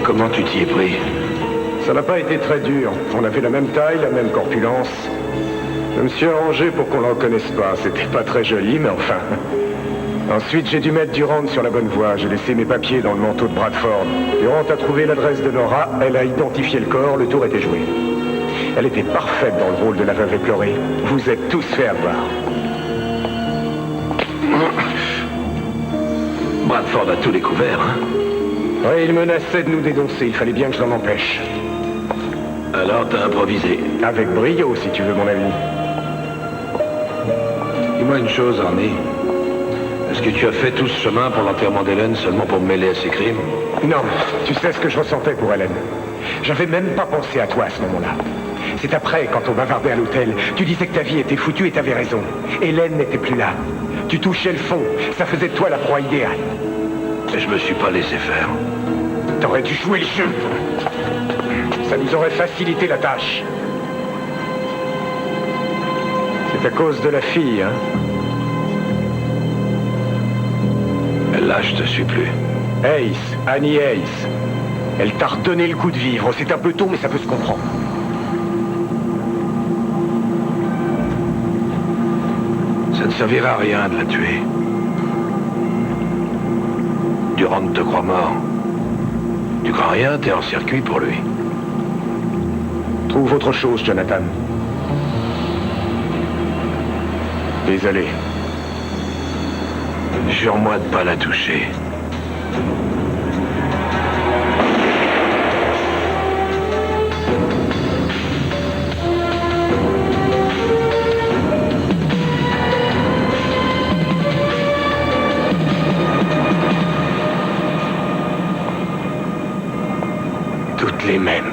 Comment tu t'y es pris? Ça n'a pas été très dur. On avait la même taille, la même corpulence. Je me suis arrangé pour qu'on ne le reconnaisse pas. C'était pas très joli, mais enfin... Ensuite, j'ai dû mettre Durand sur la bonne voie. J'ai laissé mes papiers dans le manteau de Bradford. Durand a trouvé l'adresse de Nora, elle a identifié le corps, le tour était joué. Elle était parfaite dans le rôle de la veuve éplorée. Vous êtes tous fait avoir. Bradford a tout découvert, hein? Oui, il menaçait de nous dénoncer. Il fallait bien que je l'en empêche. Alors t'as improvisé? Avec brio, si tu veux mon avis. Dis-moi une chose, Arnie. Est-ce que tu as fait tout ce chemin pour l'enterrement d'Hélène seulement pour me mêler à ses crimes? Non, tu sais ce que je ressentais pour Hélène. J'avais même pas pensé à toi à ce moment-là. C'est après, quand on bavardait à l'hôtel, tu disais que ta vie était foutue et t'avais raison. Hélène n'était plus là. Tu touchais le fond, ça faisait de toi la proie idéale. Et je me suis pas laissé faire. T'aurais dû jouer le jeu. Ça nous aurait facilité la tâche. C'est à cause de la fille, hein? Là, je te suis plus. Ace, Annie Ace. Elle t'a redonné le goût de vivre. C'est un peu tôt, mais ça peut se comprendre. Ça ne servira à rien de la tuer. Durand te croit mort. Tu crois rien, t'es en circuit pour lui. Trouve autre chose, Jonathan. Désolé. Jure-moi de pas la toucher. Toutes les mêmes.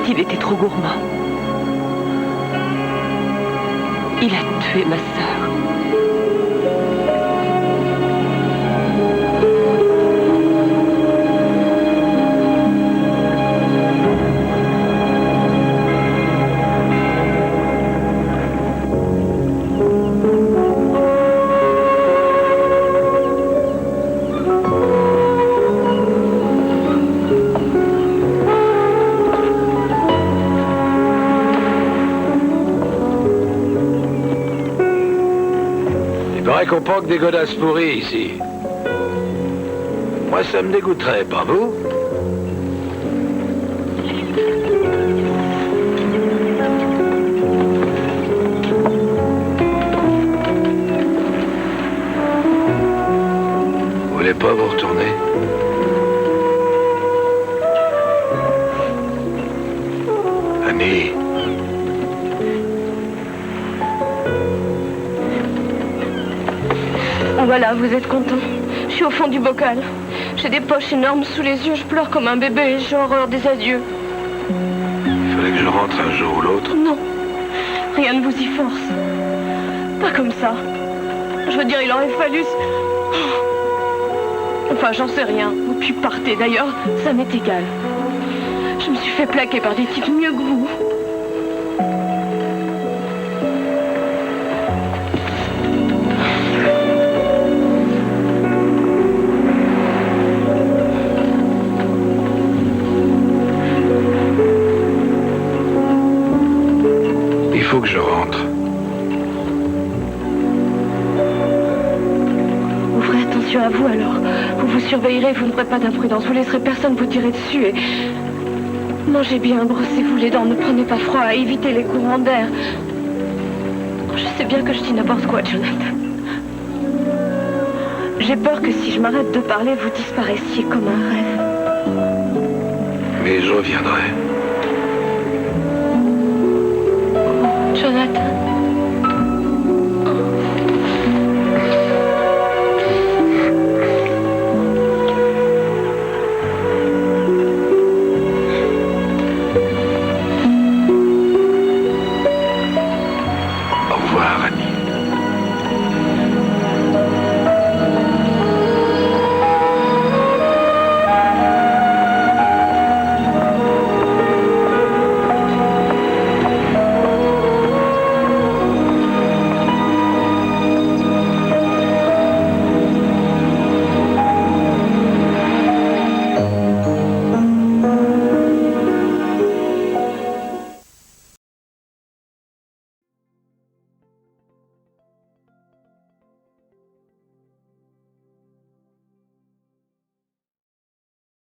Il était trop gourmand. Il a tué ma sœur. Qu'on poque des godasses pourries ici. Moi, ça me dégoûterait, pas vous? Voilà, vous êtes content. Je suis au fond du bocal. J'ai des poches énormes sous les yeux, je pleure comme un bébé et j'ai horreur des adieux. Il fallait que je rentre un jour ou l'autre. Non, rien ne vous y force. Pas comme ça. Je veux dire, il aurait fallu... Enfin, j'en sais rien. Ou puis partez, d'ailleurs, ça m'est égal. Je me suis fait plaquer par des types mieux que vous. Il faut que je rentre. Vous ferez attention à vous, alors. Vous vous surveillerez, vous ne ferez pas d'imprudence. Vous laisserez personne vous tirer dessus et... Mangez bien, brossez-vous les dents, ne prenez pas froid, évitez les courants d'air. Je sais bien que je dis n'importe quoi, Jonathan. J'ai peur que si je m'arrête de parler, vous disparaissiez comme un rêve. Mais je reviendrai. Jonathan.